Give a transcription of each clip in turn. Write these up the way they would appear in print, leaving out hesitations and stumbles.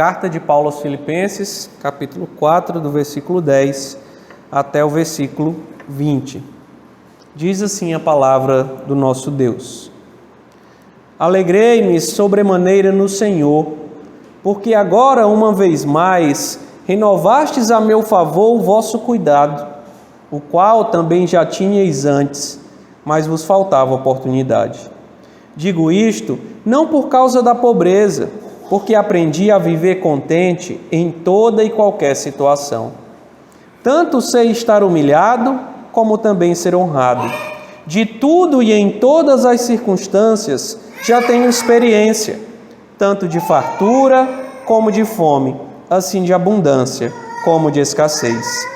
Carta de Paulo aos Filipenses, capítulo 4, do versículo 10 até o versículo 20. Diz assim a palavra do nosso Deus: Alegrei-me sobremaneira no Senhor, porque agora, uma vez mais, renovastes a meu favor o vosso cuidado, o qual também já tinhais antes, mas vos faltava oportunidade. Digo isto não por causa da pobreza, porque aprendi a viver contente em toda e qualquer situação. Tanto sei estar humilhado, como também ser honrado. De tudo e em todas as circunstâncias já tenho experiência, tanto de fartura como de fome, assim de abundância como de escassez.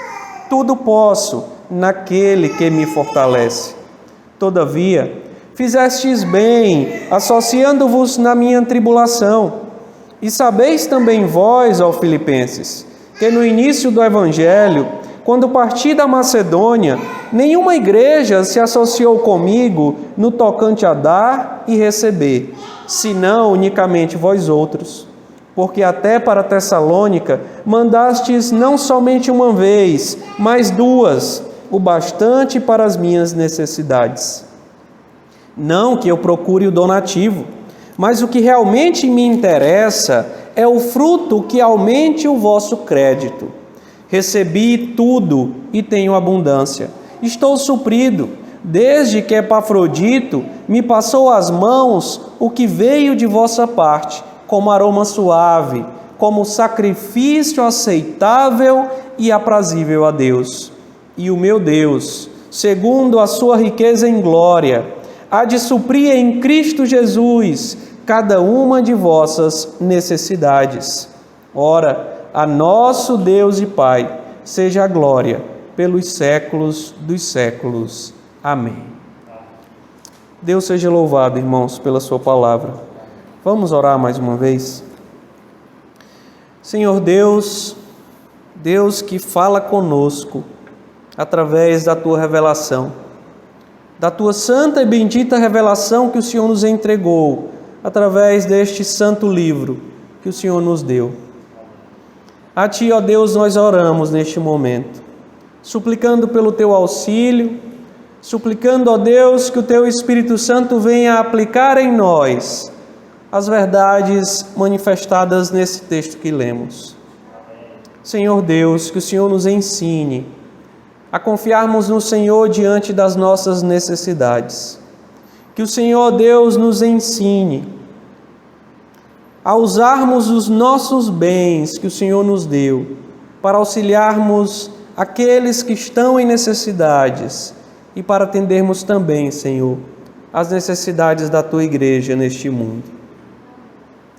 Tudo posso naquele que me fortalece. Todavia, fizestes bem, associando-vos na minha tribulação. E sabeis também vós, ó Filipenses, que no início do Evangelho, quando parti da Macedônia, nenhuma igreja se associou comigo no tocante a dar e receber, senão unicamente vós outros. Porque até para Tessalônica mandastes não somente uma vez, mas duas, o bastante para as minhas necessidades. Não que eu procure o donativo, mas o que realmente me interessa é o fruto que aumente o vosso crédito. Recebi tudo e tenho abundância. Estou suprido, desde que Epafrodito me passou às mãos o que veio de vossa parte, como aroma suave, como sacrifício aceitável e aprazível a Deus. E o meu Deus, segundo a sua riqueza em glória, há de suprir em Cristo Jesus cada uma de vossas necessidades. Ora, a nosso Deus e Pai seja a glória pelos séculos dos séculos. Amém. Deus seja louvado, irmãos, pela sua palavra. Vamos orar mais uma vez? Senhor Deus, Deus que fala conosco através da tua revelação, da tua santa e bendita revelação que o Senhor nos entregou através deste santo livro que o Senhor nos deu. A Ti, ó Deus, nós oramos neste momento, suplicando pelo Teu auxílio, suplicando, ó Deus, que o Teu Espírito Santo venha aplicar em nós as verdades manifestadas nesse texto que lemos. Senhor Deus, que o Senhor nos ensine a confiarmos no Senhor diante das nossas necessidades. Que o Senhor Deus nos ensine a usarmos os nossos bens que o Senhor nos deu para auxiliarmos aqueles que estão em necessidades e para atendermos também, Senhor, as necessidades da Tua igreja neste mundo.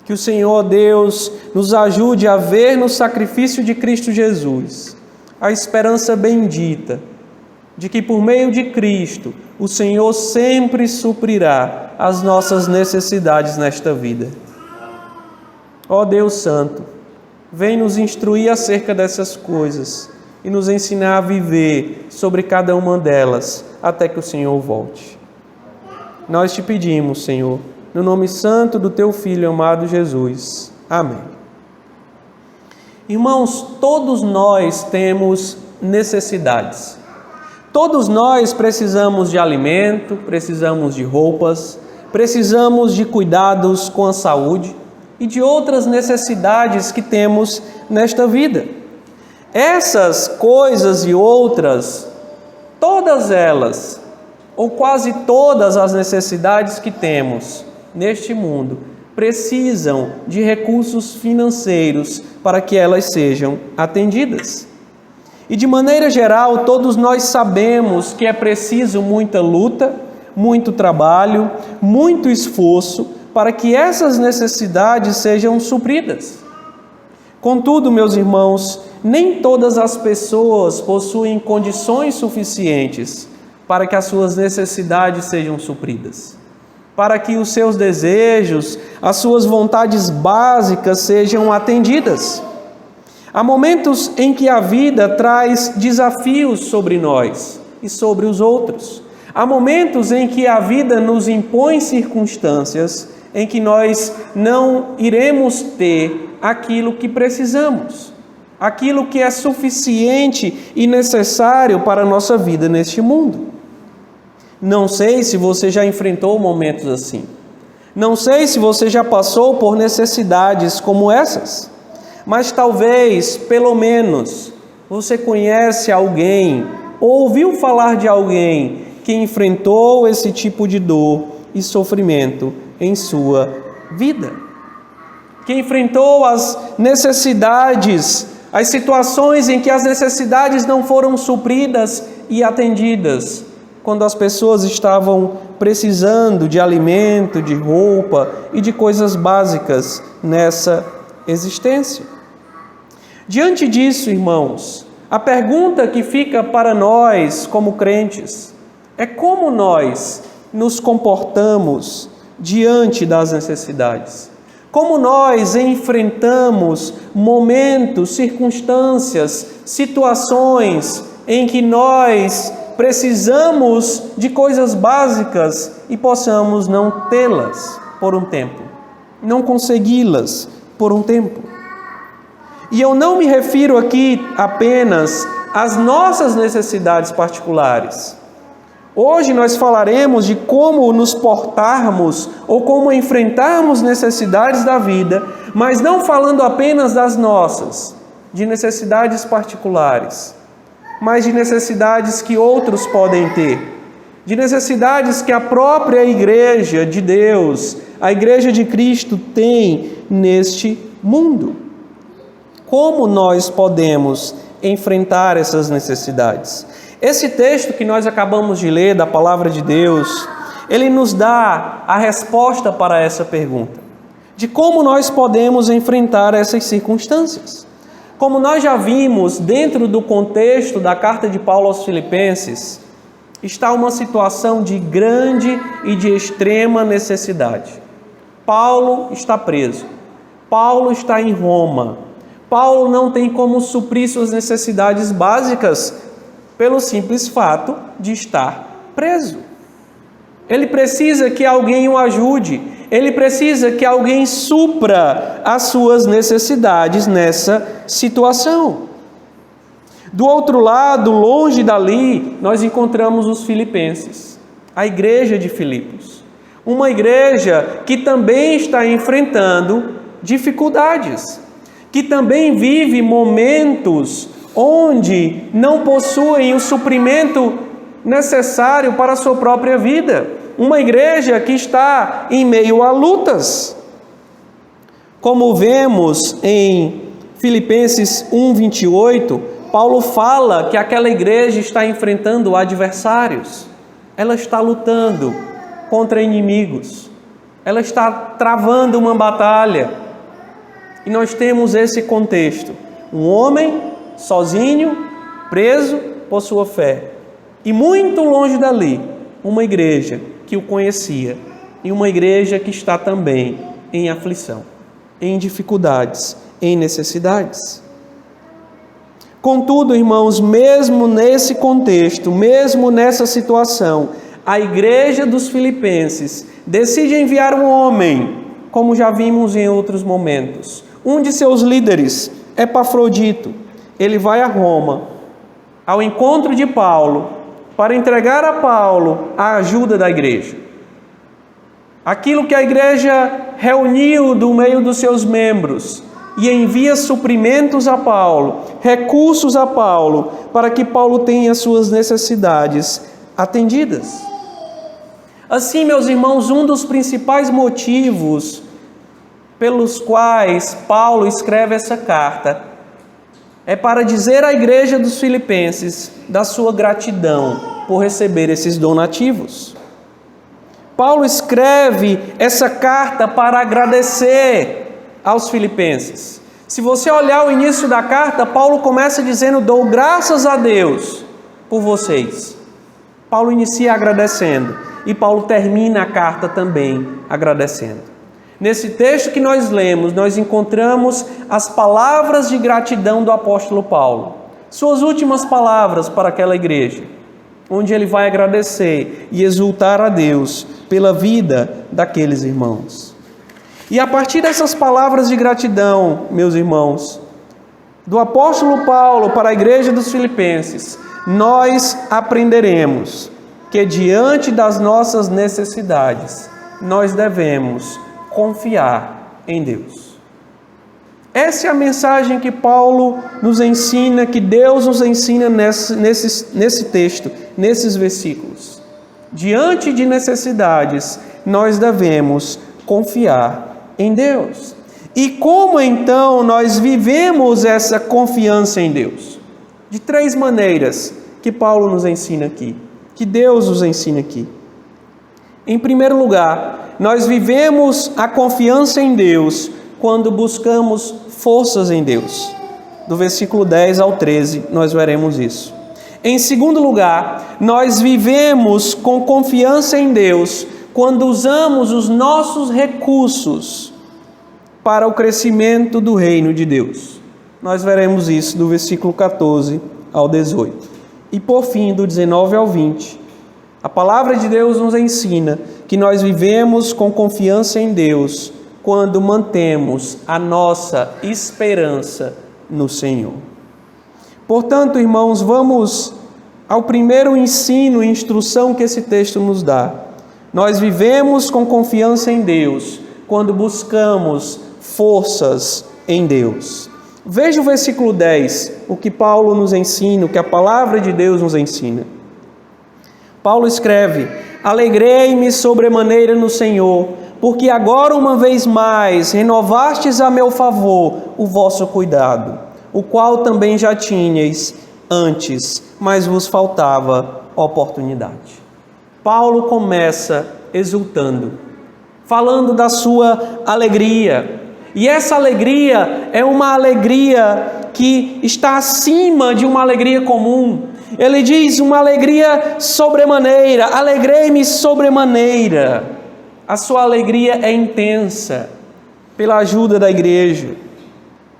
Que o Senhor Deus nos ajude a ver no sacrifício de Cristo Jesus a esperança bendita de que por meio de Cristo o Senhor sempre suprirá as nossas necessidades nesta vida. Ó Deus Santo, vem nos instruir acerca dessas coisas e nos ensinar a viver sobre cada uma delas até que o Senhor volte. Nós te pedimos, Senhor, no nome santo do Teu Filho amado Jesus. Amém. Irmãos, todos nós temos necessidades. Todos nós precisamos de alimento, precisamos de roupas, precisamos de cuidados com a saúde e de outras necessidades que temos nesta vida. Essas coisas e outras, todas elas, ou quase todas as necessidades que temos neste mundo, precisam de recursos financeiros para que elas sejam atendidas. E de maneira geral, todos nós sabemos que é preciso muita luta, muito trabalho, muito esforço para que essas necessidades sejam supridas. Contudo, meus irmãos, nem todas as pessoas possuem condições suficientes para que as suas necessidades sejam supridas, para que os seus desejos, as suas vontades básicas sejam atendidas. Há momentos em que a vida traz desafios sobre nós e sobre os outros. Há momentos em que a vida nos impõe circunstâncias em que nós não iremos ter aquilo que precisamos, aquilo que é suficiente e necessário para a nossa vida neste mundo. Não sei se você já enfrentou momentos assim. Não sei se você já passou por necessidades como essas. Mas talvez, pelo menos, você conhece alguém, ou ouviu falar de alguém que enfrentou esse tipo de dor e sofrimento em sua vida. Que enfrentou as necessidades, as situações em que as necessidades não foram supridas e atendidas, quando as pessoas estavam precisando de alimento, de roupa e de coisas básicas nessa existência. Diante disso, irmãos, a pergunta que fica para nós como crentes é como nós nos comportamos diante das necessidades. Como nós enfrentamos momentos, circunstâncias, situações em que nós precisamos de coisas básicas e possamos não tê-las por um tempo, não consegui-las por um tempo. E eu não me refiro aqui apenas às nossas necessidades particulares. Hoje nós falaremos de como nos portarmos ou como enfrentarmos necessidades da vida, mas não falando apenas das nossas, de necessidades particulares, mas de necessidades que outros podem ter, de necessidades que a própria Igreja de Deus, a Igreja de Cristo tem neste mundo. Como nós podemos enfrentar essas necessidades? Esse texto que nós acabamos de ler da Palavra de Deus, ele nos dá a resposta para essa pergunta, de como nós podemos enfrentar essas circunstâncias. Como nós já vimos, dentro do contexto da carta de Paulo aos Filipenses, está uma situação de grande e de extrema necessidade. Paulo está preso. Paulo está em Roma. Paulo não tem como suprir suas necessidades básicas pelo simples fato de estar preso. Ele precisa que alguém o ajude. Ele precisa que alguém supra as suas necessidades nessa situação. Do outro lado, longe dali, nós encontramos os filipenses, a igreja de Filipos. Uma igreja que também está enfrentando dificuldades, que também vive momentos onde não possuem o suprimento necessário para a sua própria vida. Uma igreja que está em meio a lutas. Como vemos em Filipenses 1:28, Paulo fala que aquela igreja está enfrentando adversários. Ela está lutando contra inimigos. Ela está travando uma batalha. E nós temos esse contexto. Um homem sozinho, preso por sua fé. E muito longe dali, uma igreja que o conhecia. E uma igreja que está também em aflição, em dificuldades, em necessidades. Contudo, irmãos, mesmo nesse contexto, mesmo nessa situação, a igreja dos Filipenses decide enviar um homem, como já vimos em outros momentos. Um de seus líderes, Epafrodito, ele vai a Roma, ao encontro de Paulo, para entregar a Paulo a ajuda da igreja. Aquilo que a igreja reuniu do meio dos seus membros e envia suprimentos a Paulo, recursos a Paulo, para que Paulo tenha suas necessidades atendidas. Assim, meus irmãos, um dos principais motivos pelos quais Paulo escreve essa carta é para dizer à igreja dos Filipenses da sua gratidão por receber esses donativos. Paulo escreve essa carta para agradecer aos filipenses. Se você olhar o início da carta, Paulo começa dizendo: dou graças a Deus por vocês. Paulo inicia agradecendo e Paulo termina a carta também agradecendo. Nesse texto que nós lemos, nós encontramos as palavras de gratidão do apóstolo Paulo, suas últimas palavras para aquela igreja, onde ele vai agradecer e exultar a Deus pela vida daqueles irmãos. E a partir dessas palavras de gratidão, meus irmãos, do apóstolo Paulo para a igreja dos Filipenses, nós aprenderemos que diante das nossas necessidades, nós devemos confiar em Deus. Essa é a mensagem que Paulo nos ensina, que Deus nos ensina nesse texto, nesses versículos. Diante de necessidades, nós devemos confiar em Deus. E como então nós vivemos essa confiança em Deus? De 3 maneiras que Paulo nos ensina aqui, que Deus nos ensina aqui. Em primeiro lugar, nós vivemos a confiança em Deus quando buscamos forças em Deus. Do versículo 10 ao 13, nós veremos isso. Em segundo lugar, nós vivemos com confiança em Deus quando usamos os nossos recursos para o crescimento do reino de Deus. Nós veremos isso do versículo 14 ao 18. E por fim, do 19 ao 20, a palavra de Deus nos ensina que nós vivemos com confiança em Deus quando mantemos a nossa esperança no Senhor. Portanto, irmãos, vamos ao primeiro ensino e instrução que esse texto nos dá. Nós vivemos com confiança em Deus quando buscamos forças em Deus. Veja o versículo 10, o que Paulo nos ensina, o que a palavra de Deus nos ensina. Paulo escreve: alegrei-me sobremaneira no Senhor, porque agora uma vez mais renovastes a meu favor o vosso cuidado, o qual também já tinhais antes, mas vos faltava oportunidade. Paulo começa exultando, falando da sua alegria. E essa alegria é uma alegria que está acima de uma alegria comum. Ele diz uma alegria sobremaneira, alegrei-me sobremaneira. A sua alegria é intensa pela ajuda da igreja,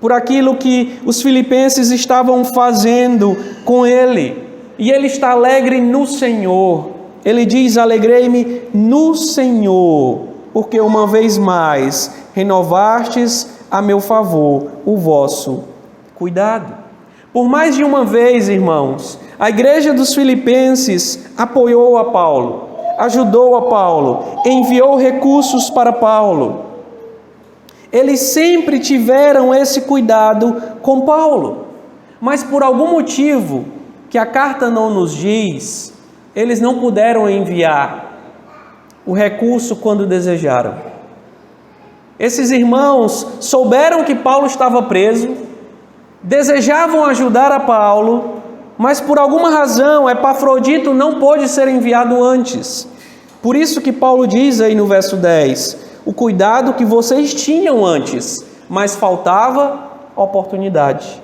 por aquilo que os filipenses estavam fazendo com ele. E ele está alegre no Senhor. Ele diz: alegrei-me no Senhor, porque uma vez mais renovastes a meu favor o vosso cuidado. Por mais de uma vez, irmãos, a igreja dos Filipenses apoiou a Paulo, ajudou a Paulo, enviou recursos para Paulo. Eles sempre tiveram esse cuidado com Paulo, mas por algum motivo que a carta não nos diz, eles não puderam enviar o recurso quando desejaram. Esses irmãos souberam que Paulo estava preso, desejavam ajudar a Paulo, mas por alguma razão Epafrodito não pôde ser enviado antes. Por isso que Paulo diz aí no verso 10, o cuidado que vocês tinham antes, mas faltava oportunidade.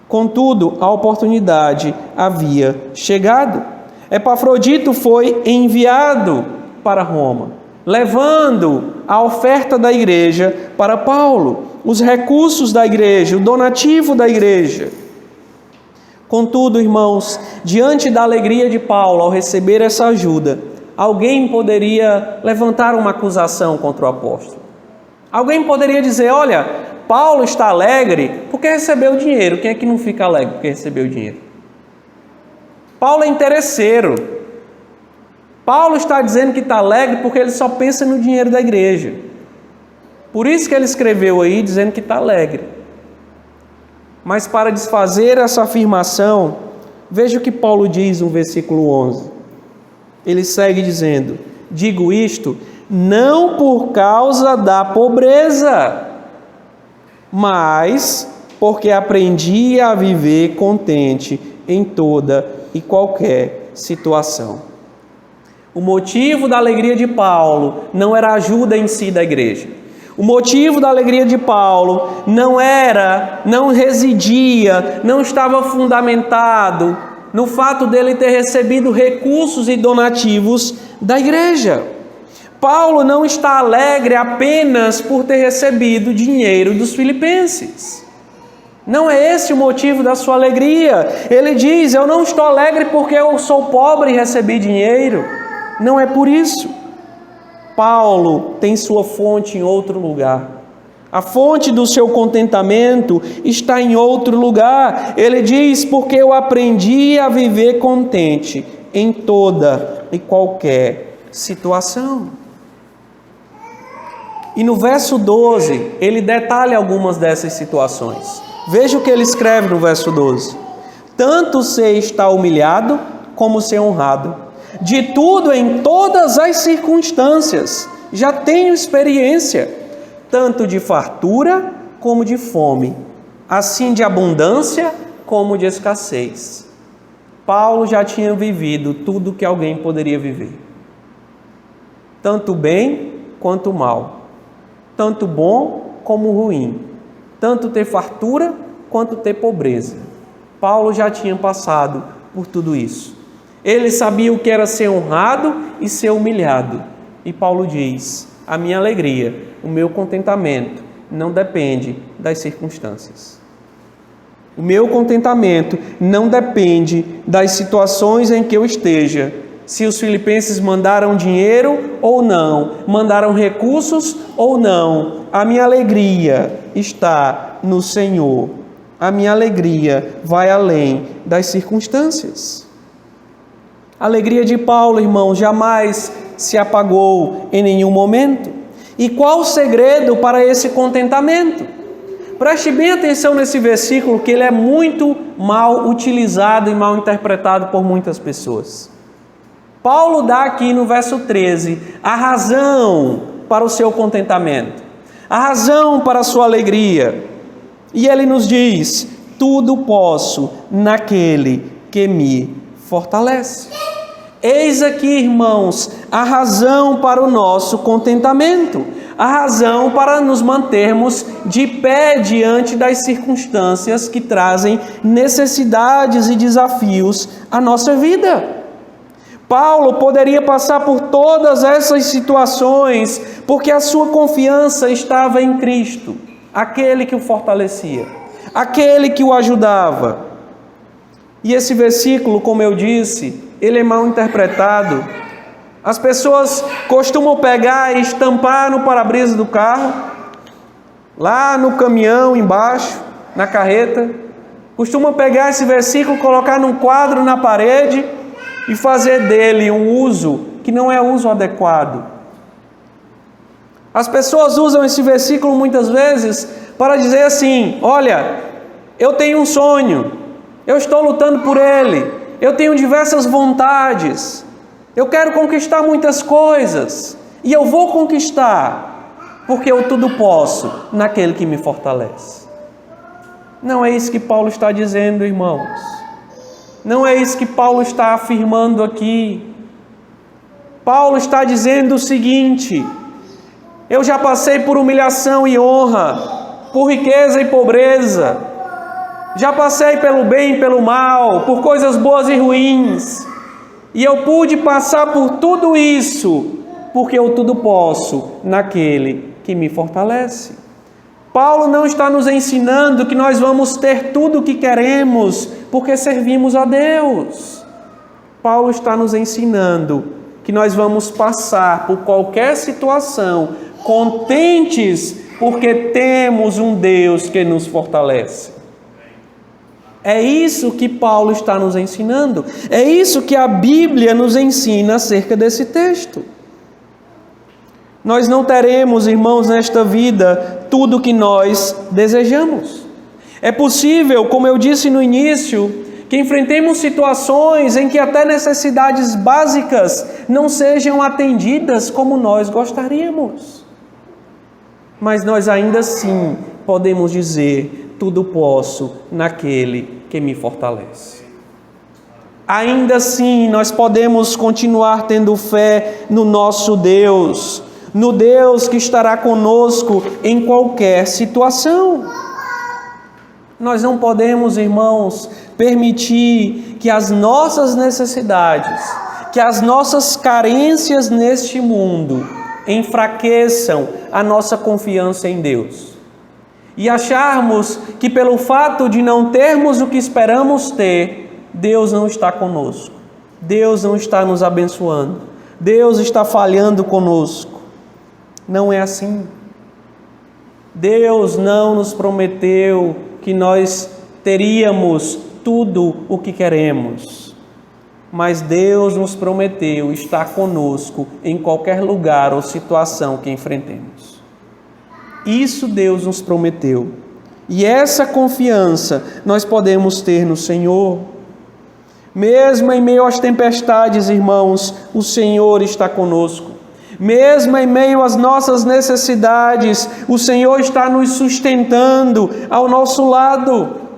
Contudo, a oportunidade havia chegado. Epafrodito foi enviado para Roma, levando a oferta da igreja para Paulo, os recursos da igreja, o donativo da igreja. Contudo, irmãos, diante da alegria de Paulo ao receber essa ajuda, alguém poderia levantar uma acusação contra o apóstolo. Alguém poderia dizer: olha, Paulo está alegre porque recebeu dinheiro. Quem é que não fica alegre porque recebeu dinheiro? Paulo é interesseiro. Paulo está dizendo que está alegre porque ele só pensa no dinheiro da igreja. Por isso que ele escreveu aí dizendo que está alegre. Mas para desfazer essa afirmação, veja o que Paulo diz no versículo 11. Ele segue dizendo: digo isto não por causa da pobreza, mas porque aprendi a viver contente em toda e qualquer situação. O motivo da alegria de Paulo não era a ajuda em si da igreja. O motivo da alegria de Paulo não residia, não estava fundamentado no fato dele ter recebido recursos e donativos da igreja. Paulo não está alegre apenas por ter recebido dinheiro dos filipenses. Não é esse o motivo da sua alegria. Ele diz: eu não estou alegre porque eu sou pobre e recebi dinheiro. Não é por isso. Paulo tem sua fonte em outro lugar. A fonte do seu contentamento está em outro lugar. Ele diz: porque eu aprendi a viver contente em toda e qualquer situação. E no verso 12, ele detalha algumas dessas situações. Veja o que ele escreve no verso 12. Tanto ser estar humilhado, como ser honrado. De tudo, em todas as circunstâncias, já tenho experiência, tanto de fartura como de fome, assim de abundância como de escassez. Paulo já tinha vivido tudo que alguém poderia viver. Tanto bem quanto mal. Tanto bom como ruim. Tanto ter fartura quanto ter pobreza. Paulo já tinha passado por tudo isso. Ele sabia o que era ser honrado e ser humilhado. E Paulo diz: a minha alegria, o meu contentamento não depende das circunstâncias. O meu contentamento não depende das situações em que eu esteja. Se os filipenses mandaram dinheiro ou não, mandaram recursos ou não, a minha alegria está no Senhor. A minha alegria vai além das circunstâncias. A alegria de Paulo, irmãos, jamais se apagou em nenhum momento. E qual o segredo para esse contentamento? Preste bem atenção nesse versículo, que ele é muito mal utilizado e mal interpretado por muitas pessoas. Paulo dá aqui no verso 13 a razão para o seu contentamento, a razão para a sua alegria. E ele nos diz: tudo posso naquele que me fortalece. Eis aqui, irmãos, a razão para o nosso contentamento, a razão para nos mantermos de pé diante das circunstâncias que trazem necessidades e desafios à nossa vida. Paulo poderia passar por todas essas situações porque a sua confiança estava em Cristo, aquele que o fortalecia, aquele que o ajudava. E esse versículo, como eu disse, ele é mal interpretado. As pessoas costumam pegar e estampar no para-brisa do carro, lá no caminhão embaixo, na carreta. Costumam pegar esse versículo, colocar num quadro na parede e fazer dele um uso que não é uso adequado. As pessoas usam esse versículo muitas vezes para dizer assim: olha, eu tenho um sonho, eu estou lutando por ele, eu tenho diversas vontades, eu quero conquistar muitas coisas, e eu vou conquistar, porque eu tudo posso naquele que me fortalece. Não é isso que Paulo está dizendo, irmãos. Não é isso que Paulo está afirmando aqui. Paulo está dizendo o seguinte: eu já passei por humilhação e honra, por riqueza e pobreza, já passei pelo bem e pelo mal, por coisas boas e ruins, e eu pude passar por tudo isso, porque eu tudo posso naquele que me fortalece. Paulo não está nos ensinando que nós vamos ter tudo o que queremos porque servimos a Deus. Paulo está nos ensinando que nós vamos passar por qualquer situação contentes porque temos um Deus que nos fortalece. É isso que Paulo está nos ensinando. É isso que a Bíblia nos ensina acerca desse texto. Nós não teremos, irmãos, nesta vida tudo o que nós desejamos. É possível, como eu disse no início, que enfrentemos situações em que até necessidades básicas não sejam atendidas como nós gostaríamos. Mas nós ainda assim podemos dizer: tudo posso naquele que me fortalece. Ainda assim nós podemos continuar tendo fé no nosso Deus, no Deus que estará conosco em qualquer situação. Nós não podemos, irmãos, permitir que as nossas necessidades, que as nossas carências neste mundo enfraqueçam a nossa confiança em Deus. E acharmos que pelo fato de não termos o que esperamos ter, Deus não está conosco. Deus não está nos abençoando. Deus está falhando conosco. Não é assim. Deus não nos prometeu que nós teríamos tudo o que queremos, mas Deus nos prometeu estar conosco em qualquer lugar ou situação que enfrentemos. Isso Deus nos prometeu. E essa confiança nós podemos ter no Senhor. Mesmo em meio às tempestades, irmãos, o Senhor está conosco. Mesmo em meio às nossas necessidades, o Senhor está nos sustentando ao nosso lado.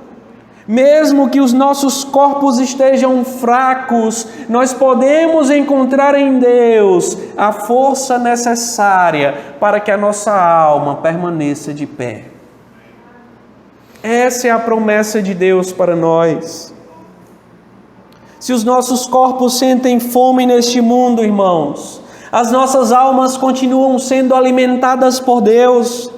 Mesmo que os nossos corpos estejam fracos, nós podemos encontrar em Deus a força necessária para que a nossa alma permaneça de pé. Essa é a promessa de Deus para nós. Se os nossos corpos sentem fome neste mundo, irmãos, as nossas almas continuam sendo alimentadas por Deus.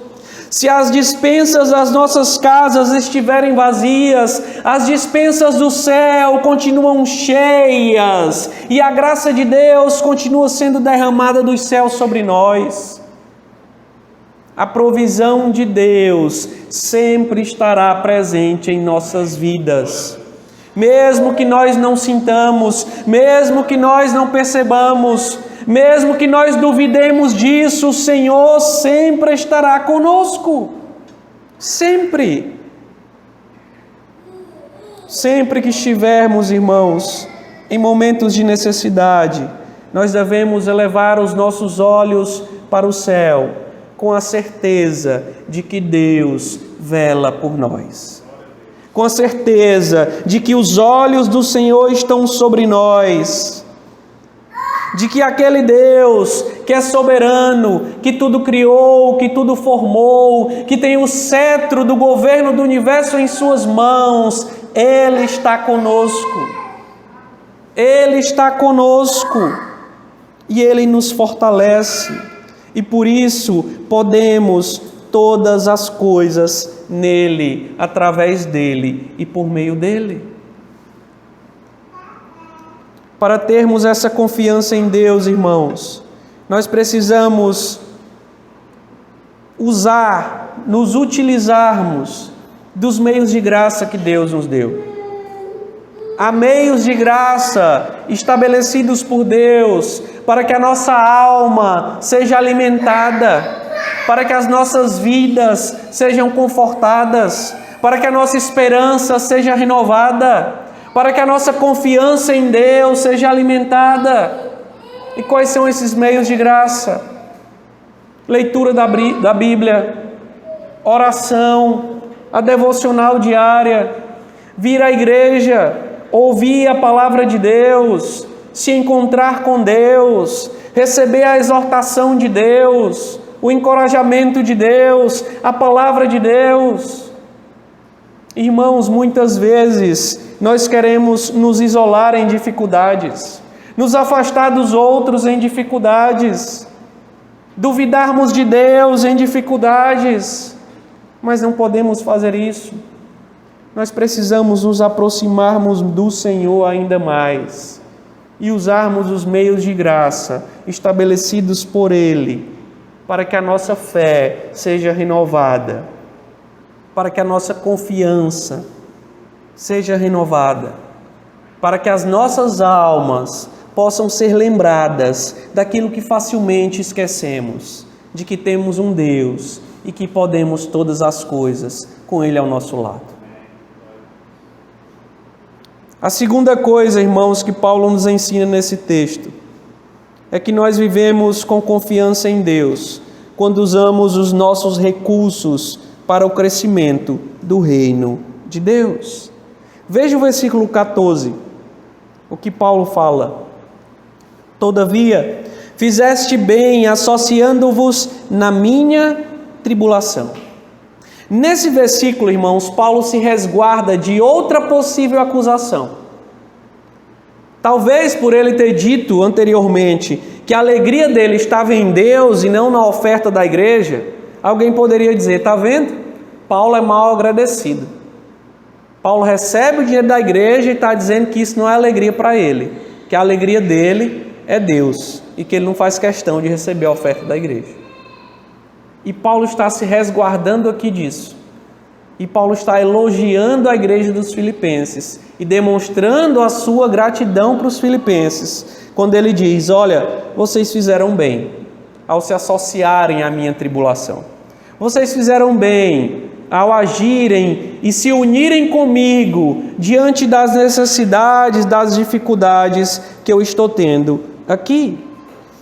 Se as despensas das nossas casas estiverem vazias, as despensas do céu continuam cheias e a graça de Deus continua sendo derramada dos céus sobre nós. A provisão de Deus sempre estará presente em nossas vidas. Mesmo que nós não sintamos, mesmo que nós não percebamos, mesmo que nós duvidemos disso, o Senhor sempre estará conosco. Sempre. Sempre que estivermos, irmãos, em momentos de necessidade, nós devemos elevar os nossos olhos para o céu, com a certeza de que Deus vela por nós. Com a certeza de que os olhos do Senhor estão sobre nós, de que aquele Deus que é soberano, que tudo criou, que tudo formou, que tem o cetro do governo do universo em suas mãos, Ele está conosco. Ele está conosco e Ele nos fortalece. E por isso podemos todas as coisas nele, através dele e por meio dele. Para termos essa confiança em Deus, irmãos, nós precisamos nos utilizarmos dos meios de graça que Deus nos deu. Há meios de graça estabelecidos por Deus para que a nossa alma seja alimentada, para que as nossas vidas sejam confortadas, para que a nossa esperança seja renovada, para que a nossa confiança em Deus seja alimentada. E quais são esses meios de graça? Leitura da Bíblia, oração, a devocional diária, vir à igreja, ouvir a palavra de Deus, se encontrar com Deus, receber a exortação de Deus, o encorajamento de Deus, a palavra de Deus. Irmãos, muitas vezes nós queremos nos isolar em dificuldades, nos afastar dos outros em dificuldades, duvidarmos de Deus em dificuldades, mas não podemos fazer isso. Nós precisamos nos aproximarmos do Senhor ainda mais e usarmos os meios de graça estabelecidos por Ele, para que a nossa fé seja renovada, para que a nossa confiança seja renovada, para que as nossas almas possam ser lembradas daquilo que facilmente esquecemos, de que temos um Deus e que podemos todas as coisas com Ele ao nosso lado. A segunda coisa, irmãos, que Paulo nos ensina nesse texto é que nós vivemos com confiança em Deus quando usamos os nossos recursos para o crescimento do reino de Deus. Veja o versículo 14, o que Paulo fala. Todavia, fizeste bem associando-vos na minha tribulação. Nesse versículo, irmãos, Paulo se resguarda de outra possível acusação. Talvez por ele ter dito anteriormente que a alegria dele estava em Deus e não na oferta da igreja, alguém poderia dizer, está vendo? Paulo é mal agradecido. Paulo recebe o dinheiro da igreja e está dizendo que isso não é alegria para ele, que que a alegria dele é Deus e que ele não faz questão de receber a oferta da igreja. E Paulo está se resguardando aqui disso. E Paulo está elogiando a igreja dos filipenses e demonstrando a sua gratidão para os filipenses, quando ele diz: olha, vocês fizeram bem ao se associarem à minha tribulação. Vocês fizeram bem ao agirem e se unirem comigo diante das necessidades, das dificuldades que eu estou tendo aqui.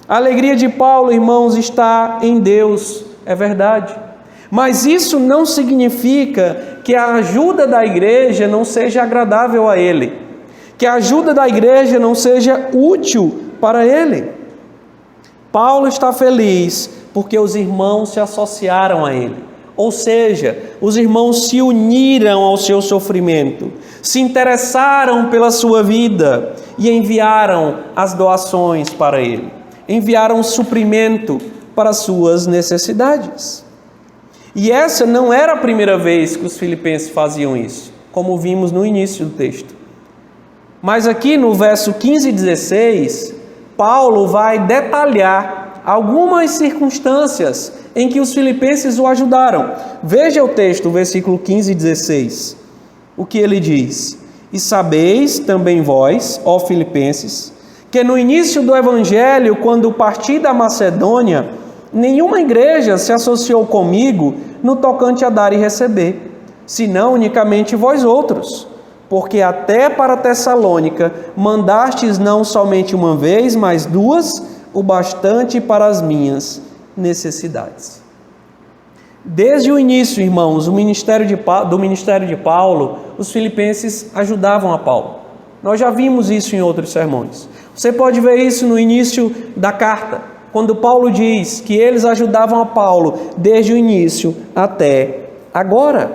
A alegria de Paulo, irmãos, está em Deus, é verdade. Mas isso não significa que a ajuda da igreja não seja agradável a ele, que a ajuda da igreja não seja útil para ele. Paulo está feliz porque os irmãos se associaram a ele, ou seja, os irmãos se uniram ao seu sofrimento, se interessaram pela sua vida e enviaram as doações para ele, enviaram suprimento para as suas necessidades. E essa não era a primeira vez que os filipenses faziam isso, como vimos no início do texto. Mas aqui no verso 15 e 16, Paulo vai detalhar algumas circunstâncias em que os filipenses o ajudaram. Veja o texto, versículo 15 e 16. O que ele diz: e sabeis também vós, ó filipenses, que no início do evangelho, quando parti da Macedônia, nenhuma igreja se associou comigo no tocante a dar e receber, senão unicamente vós outros, porque até para Tessalônica mandastes não somente uma vez, mas duas, o bastante para as minhas necessidades. Desde o início, irmãos, do ministério de Paulo, os filipenses ajudavam a Paulo. Nós já vimos isso em outros sermões. Você pode ver isso no início da carta, quando Paulo diz que eles ajudavam a Paulo desde o início até agora.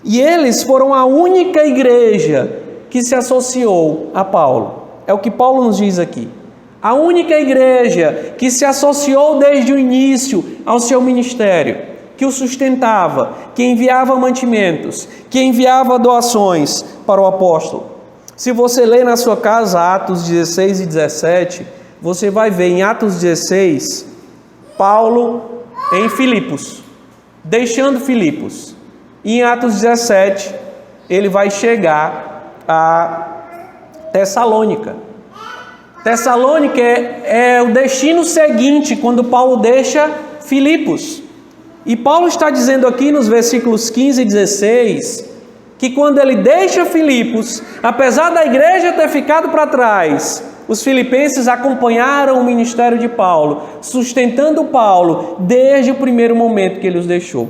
E eles foram a única igreja que se associou a Paulo. É o que Paulo nos diz aqui. A única igreja que se associou desde o início ao seu ministério, que o sustentava, que enviava mantimentos, que enviava doações para o apóstolo. Se você ler na sua casa Atos 16 e 17, você vai ver em Atos 16, Paulo em Filipos, deixando Filipos. E em Atos 17, ele vai chegar a Tessalônica. Tessalônica é o destino seguinte quando Paulo deixa Filipos. E Paulo está dizendo aqui nos versículos 15 e 16, que quando ele deixa Filipos, apesar da igreja ter ficado para trás, os filipenses acompanharam o ministério de Paulo, sustentando Paulo desde o primeiro momento que ele os deixou.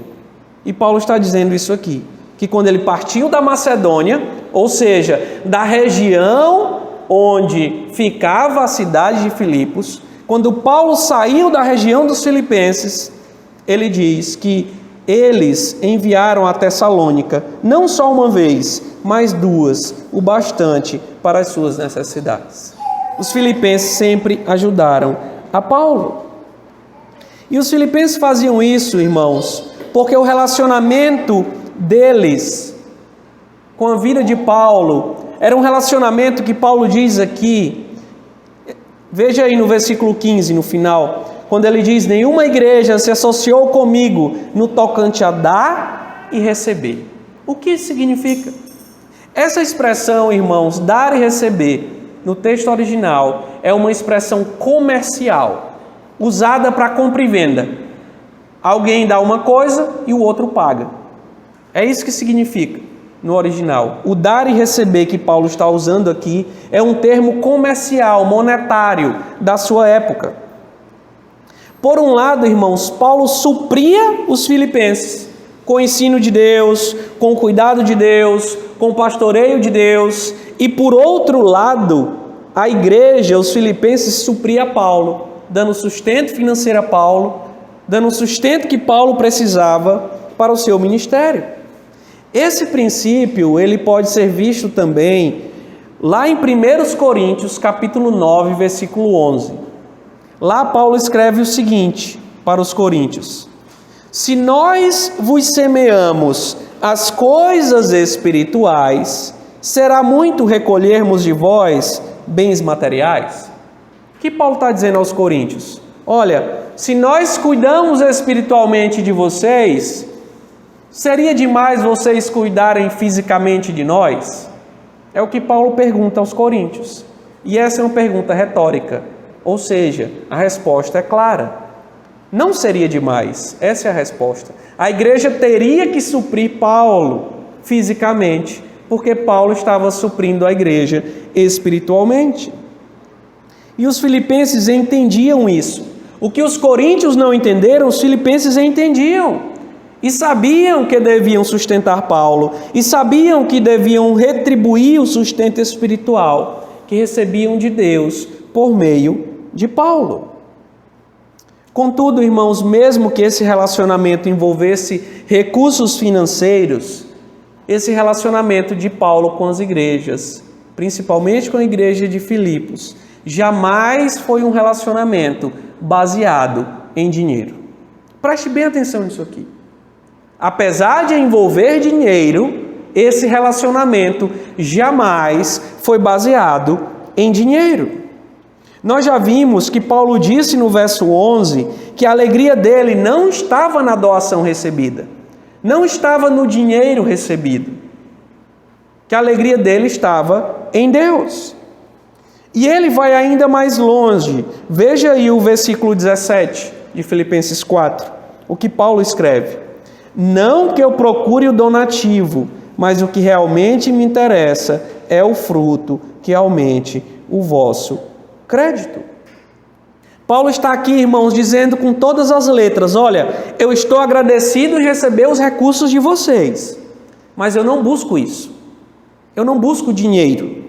E Paulo está dizendo isso aqui, que quando ele partiu da Macedônia, ou seja, da região onde ficava a cidade de Filipos, quando Paulo saiu da região dos filipenses, ele diz que eles enviaram a Tessalônica, não só uma vez, mas duas, o bastante para as suas necessidades. Os filipenses sempre ajudaram a Paulo. E os filipenses faziam isso, irmãos, porque o relacionamento deles com a vida de Paulo era um relacionamento que Paulo diz aqui. Veja aí no versículo 15, no final, quando ele diz: nenhuma igreja se associou comigo no tocante a dar e receber. O que isso significa? Essa expressão, irmãos, dar e receber, no texto original, é uma expressão comercial, usada para compra e venda. Alguém dá uma coisa e o outro paga. É isso que significa no original. O dar e receber que Paulo está usando aqui é um termo comercial, monetário, da sua época. Por um lado, irmãos, Paulo supria os filipenses com o ensino de Deus, com o cuidado de Deus, com o pastoreio de Deus. E por outro lado, a igreja, os filipenses, supria Paulo, dando sustento financeiro a Paulo, dando o sustento que Paulo precisava para o seu ministério. Esse princípio, ele pode ser visto também lá em 1 Coríntios, capítulo 9, versículo 11. Lá Paulo escreve o seguinte para os coríntios: se nós vos semeamos as coisas espirituais, será muito recolhermos de vós bens materiais? O que Paulo está dizendo aos coríntios? Olha, se nós cuidamos espiritualmente de vocês, seria demais vocês cuidarem fisicamente de nós? É o que Paulo pergunta aos coríntios. E essa é uma pergunta retórica, ou seja, a resposta é clara. Não seria demais, essa é a resposta. A igreja teria que suprir Paulo fisicamente, porque Paulo estava suprindo a igreja espiritualmente. E os filipenses entendiam isso. O que os coríntios não entenderam, os filipenses entendiam. E sabiam que deviam sustentar Paulo, e sabiam que deviam retribuir o sustento espiritual que recebiam de Deus por meio de Paulo. Contudo, irmãos, mesmo que esse relacionamento envolvesse recursos financeiros, esse relacionamento de Paulo com as igrejas, principalmente com a igreja de Filipos, jamais foi um relacionamento baseado em dinheiro. Preste bem atenção nisso aqui. Apesar de envolver dinheiro, esse relacionamento jamais foi baseado em dinheiro. Nós já vimos que Paulo disse no verso 11 que a alegria dele não estava na doação recebida, não estava no dinheiro recebido, que a alegria dele estava em Deus. E ele vai ainda mais longe. Veja aí o versículo 17 de Filipenses 4, o que Paulo escreve: não que eu procure o donativo, mas o que realmente me interessa é o fruto que aumente o vosso crédito. Paulo está aqui, irmãos, dizendo com todas as letras: olha, eu estou agradecido em receber os recursos de vocês, mas eu não busco isso. Eu não busco dinheiro.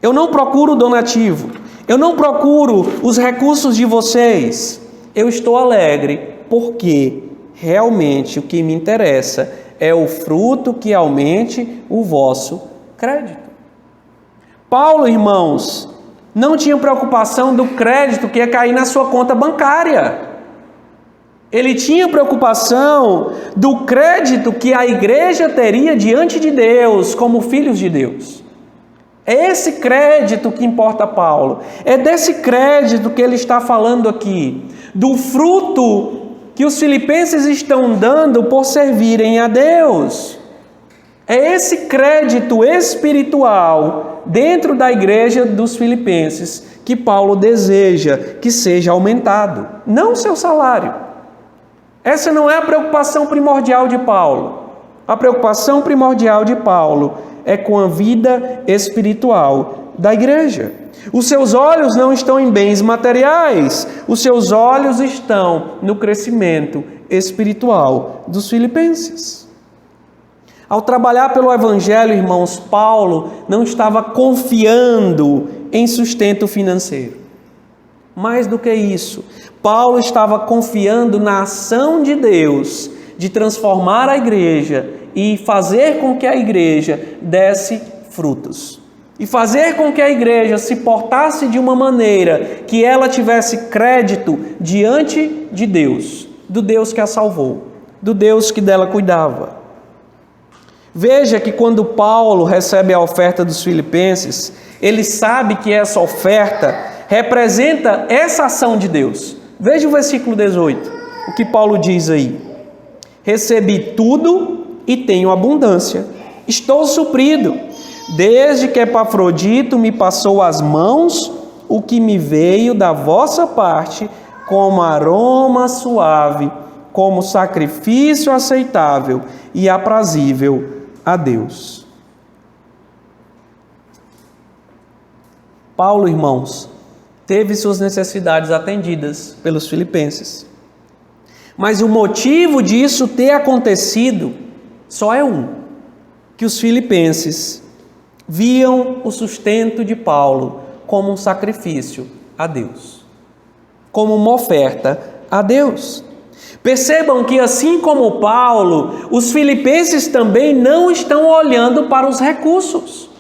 Eu não procuro donativo. Eu não procuro os recursos de vocês. Eu estou alegre porque realmente o que me interessa é o fruto que aumente o vosso crédito. Paulo, irmãos, não tinha preocupação do crédito que ia cair na sua conta bancária. Ele tinha preocupação do crédito que a igreja teria diante de Deus, como filhos de Deus. É esse crédito que importa a Paulo. É desse crédito que ele está falando aqui. Do fruto que os filipenses estão dando por servirem a Deus. É esse crédito espiritual dentro da igreja dos filipenses que Paulo deseja que seja aumentado, não o seu salário. Essa não é a preocupação primordial de Paulo. A preocupação primordial de Paulo é com a vida espiritual da igreja. Os seus olhos não estão em bens materiais, os seus olhos estão no crescimento espiritual dos filipenses. Ao trabalhar pelo Evangelho, irmãos, Paulo não estava confiando em sustento financeiro. Mais do que isso, Paulo estava confiando na ação de Deus de transformar a igreja e fazer com que a igreja desse frutos. E fazer com que a igreja se portasse de uma maneira que ela tivesse crédito diante de Deus, do Deus que a salvou, do Deus que dela cuidava. Veja que quando Paulo recebe a oferta dos filipenses, ele sabe que essa oferta representa essa ação de Deus. Veja o versículo 18, o que Paulo diz aí: recebi tudo e tenho abundância, estou suprido, desde que Epafrodito me passou as mãos, o que me veio da vossa parte como aroma suave, como sacrifício aceitável e aprazível a Deus. Paulo, irmãos, teve suas necessidades atendidas pelos filipenses. Mas o motivo disso ter acontecido só é um: que os filipenses viam o sustento de Paulo como um sacrifício a Deus, como uma oferta a Deus. Percebam que, assim como Paulo, os filipenses também não estão olhando para os recursos.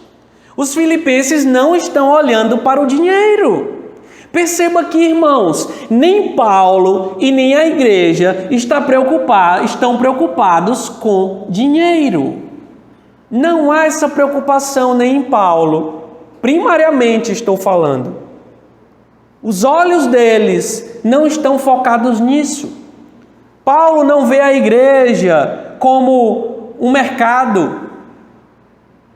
Os filipenses não estão olhando para o dinheiro. Perceba aqui, irmãos, nem Paulo e nem a igreja estão preocupados com dinheiro. Não há essa preocupação nem em Paulo, primariamente estou falando. Os olhos deles não estão focados nisso. Paulo não vê a igreja como um mercado.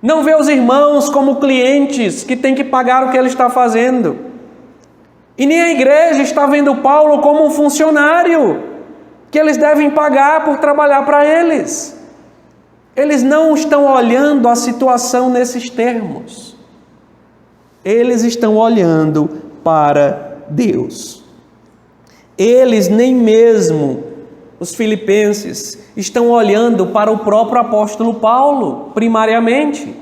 Não vê os irmãos como clientes que têm que pagar o que ele está fazendo. E nem a igreja está vendo Paulo como um funcionário que eles devem pagar por trabalhar para eles. Eles não estão olhando a situação nesses termos. Eles estão olhando para Deus. Eles nem mesmo, os filipenses, estão olhando para o próprio apóstolo Paulo, primariamente.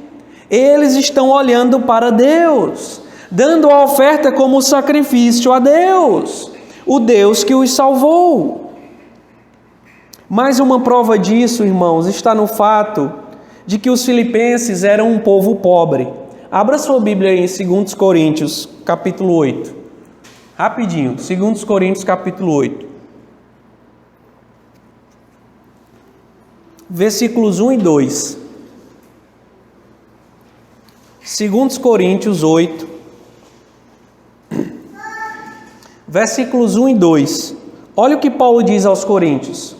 Eles estão olhando para Deus, dando a oferta como sacrifício a Deus, o Deus que os salvou. Mais uma prova disso, irmãos, está no fato de que os filipenses eram um povo pobre. Abra sua Bíblia aí em 2 Coríntios, capítulo 8. Rapidinho, 2 Coríntios, capítulo 8. Versículos 1 e 2. 2 Coríntios 8. Versículos 1 e 2. Olha o que Paulo diz aos coríntios.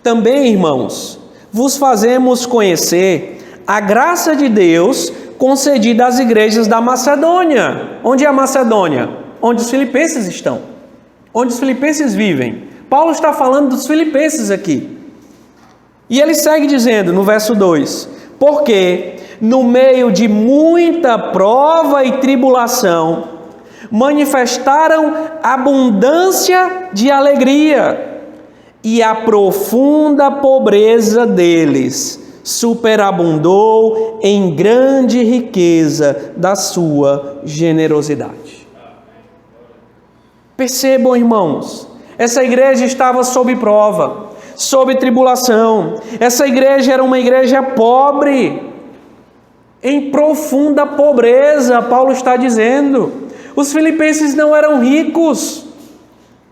Também, irmãos, vos fazemos conhecer a graça de Deus concedida às igrejas da Macedônia. Onde é a Macedônia? Onde os filipenses estão. Onde os filipenses vivem. Paulo está falando dos filipenses aqui. E ele segue dizendo no verso 2: porque no meio de muita prova e tribulação, manifestaram abundância de alegria, e a profunda pobreza deles superabundou em grande riqueza da sua generosidade. Percebam, irmãos, essa igreja estava sob prova, sob tribulação. Essa igreja era uma igreja pobre, em profunda pobreza, Paulo está dizendo. Os filipenses não eram ricos,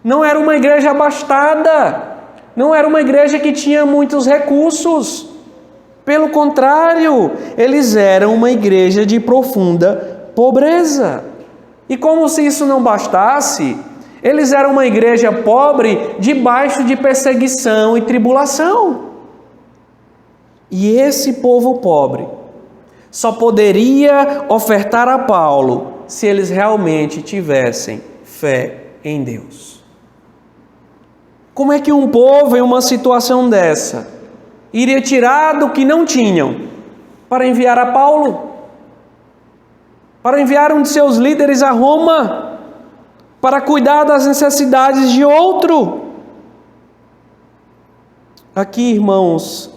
não era uma igreja abastada, não era uma igreja que tinha muitos recursos. Pelo contrário, eles eram uma igreja de profunda pobreza. E como se isso não bastasse, eles eram uma igreja pobre debaixo de perseguição e tribulação. E esse povo pobre só poderia ofertar a Paulo se eles realmente tivessem fé em Deus. Como é que um povo em uma situação dessa iria tirar do que não tinham para enviar a Paulo? Para enviar um de seus líderes a Roma? Para cuidar das necessidades de outro? Aqui, irmãos,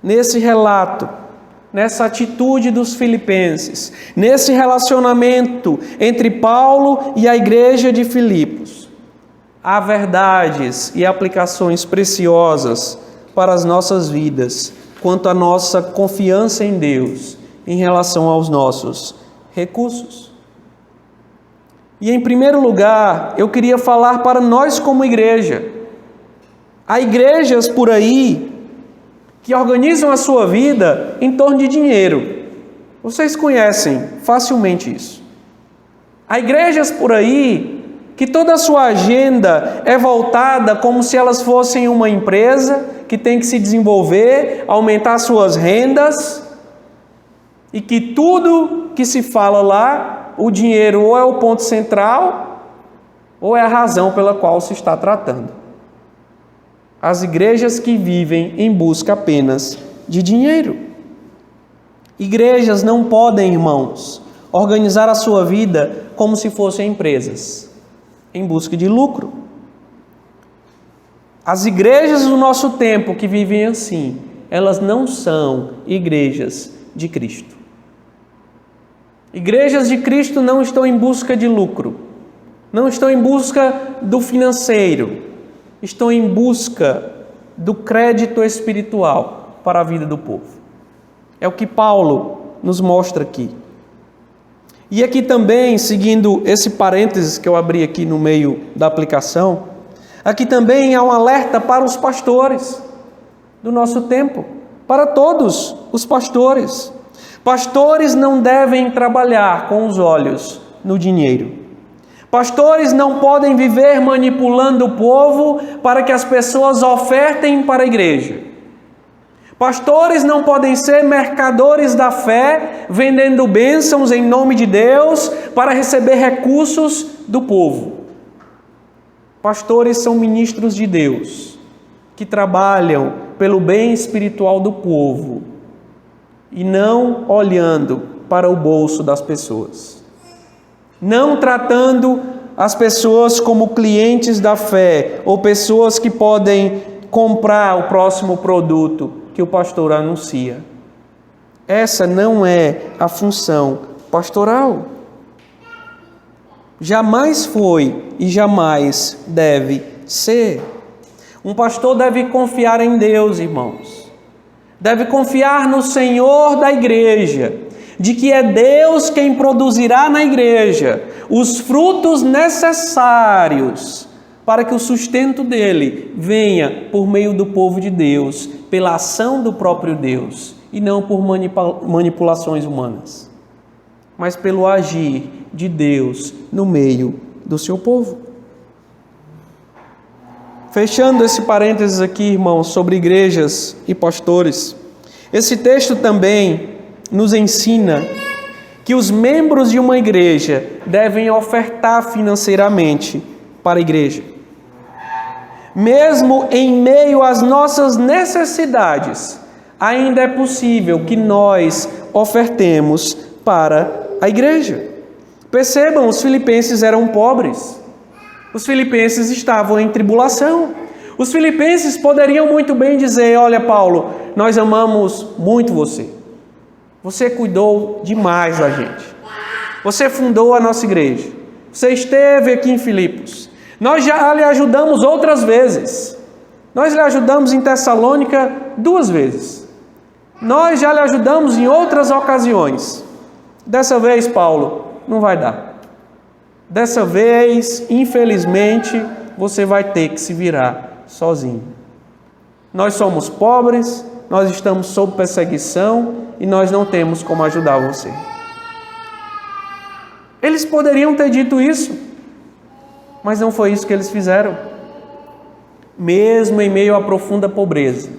nesse relato, nessa atitude dos filipenses, nesse relacionamento entre Paulo e a igreja de Filipos, há verdades e aplicações preciosas para as nossas vidas, quanto à nossa confiança em Deus em relação aos nossos recursos. E em primeiro lugar, eu queria falar para nós como igreja. Há igrejas por aí que organizam a sua vida em torno de dinheiro. Vocês conhecem facilmente isso. Há igrejas por aí que toda a sua agenda é voltada como se elas fossem uma empresa que tem que se desenvolver, aumentar suas rendas, e que tudo que se fala lá, o dinheiro ou é o ponto central, ou é a razão pela qual se está tratando. As igrejas que vivem em busca apenas de dinheiro. Igrejas não podem, irmãos, organizar a sua vida como se fossem empresas, em busca de lucro. As igrejas do nosso tempo que vivem assim, elas não são igrejas de Cristo. Igrejas de Cristo não estão em busca de lucro, não estão em busca do financeiro, estão em busca do crédito espiritual para a vida do povo. É o que Paulo nos mostra aqui. E aqui também, seguindo esse parênteses que eu abri aqui no meio da aplicação, aqui também há um alerta para os pastores do nosso tempo, para todos os pastores. Pastores não devem trabalhar com os olhos no dinheiro. Pastores não podem viver manipulando o povo para que as pessoas ofertem para a igreja. Pastores não podem ser mercadores da fé, vendendo bênçãos em nome de Deus para receber recursos do povo. Pastores são ministros de Deus, que trabalham pelo bem espiritual do povo e não olhando para o bolso das pessoas. Não tratando as pessoas como clientes da fé ou pessoas que podem comprar o próximo produto que o pastor anuncia. Essa não é a função pastoral. Jamais foi e jamais deve ser. Um pastor deve confiar em Deus, irmãos. Deve confiar no Senhor da igreja, de que é Deus quem produzirá na igreja os frutos necessários para que o sustento dele venha por meio do povo de Deus, pela ação do próprio Deus, e não por manipulações humanas, mas pelo agir de Deus no meio do seu povo. Fechando esse parênteses aqui, irmãos, sobre igrejas e pastores, esse texto também nos ensina que os membros de uma igreja devem ofertar financeiramente para a igreja. Mesmo em meio às nossas necessidades, ainda é possível que nós ofertemos para a igreja. Percebam, os filipenses eram pobres. Os filipenses estavam em tribulação. Os filipenses poderiam muito bem dizer: olha, Paulo, nós amamos muito você. Você cuidou demais da gente. Você fundou a nossa igreja. Você esteve aqui em Filipos. Nós já lhe ajudamos outras vezes. Nós lhe ajudamos em Tessalônica 2 vezes. Nós já lhe ajudamos em outras ocasiões. Dessa vez, Paulo, não vai dar. Dessa vez, infelizmente, você vai ter que se virar sozinho. Nós somos pobres, nós estamos sob perseguição e nós não temos como ajudar você. Eles poderiam ter dito isso, mas não foi isso que eles fizeram. Mesmo em meio à profunda pobreza,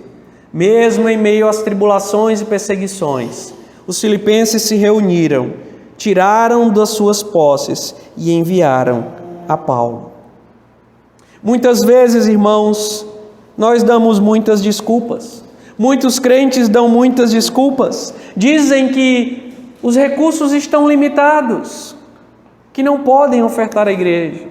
mesmo em meio às tribulações e perseguições, os filipenses se reuniram, tiraram das suas posses e enviaram a Paulo. Muitas vezes, irmãos, nós damos muitas desculpas. Muitos crentes dão muitas desculpas. Dizem que os recursos estão limitados, que não podem ofertar à igreja.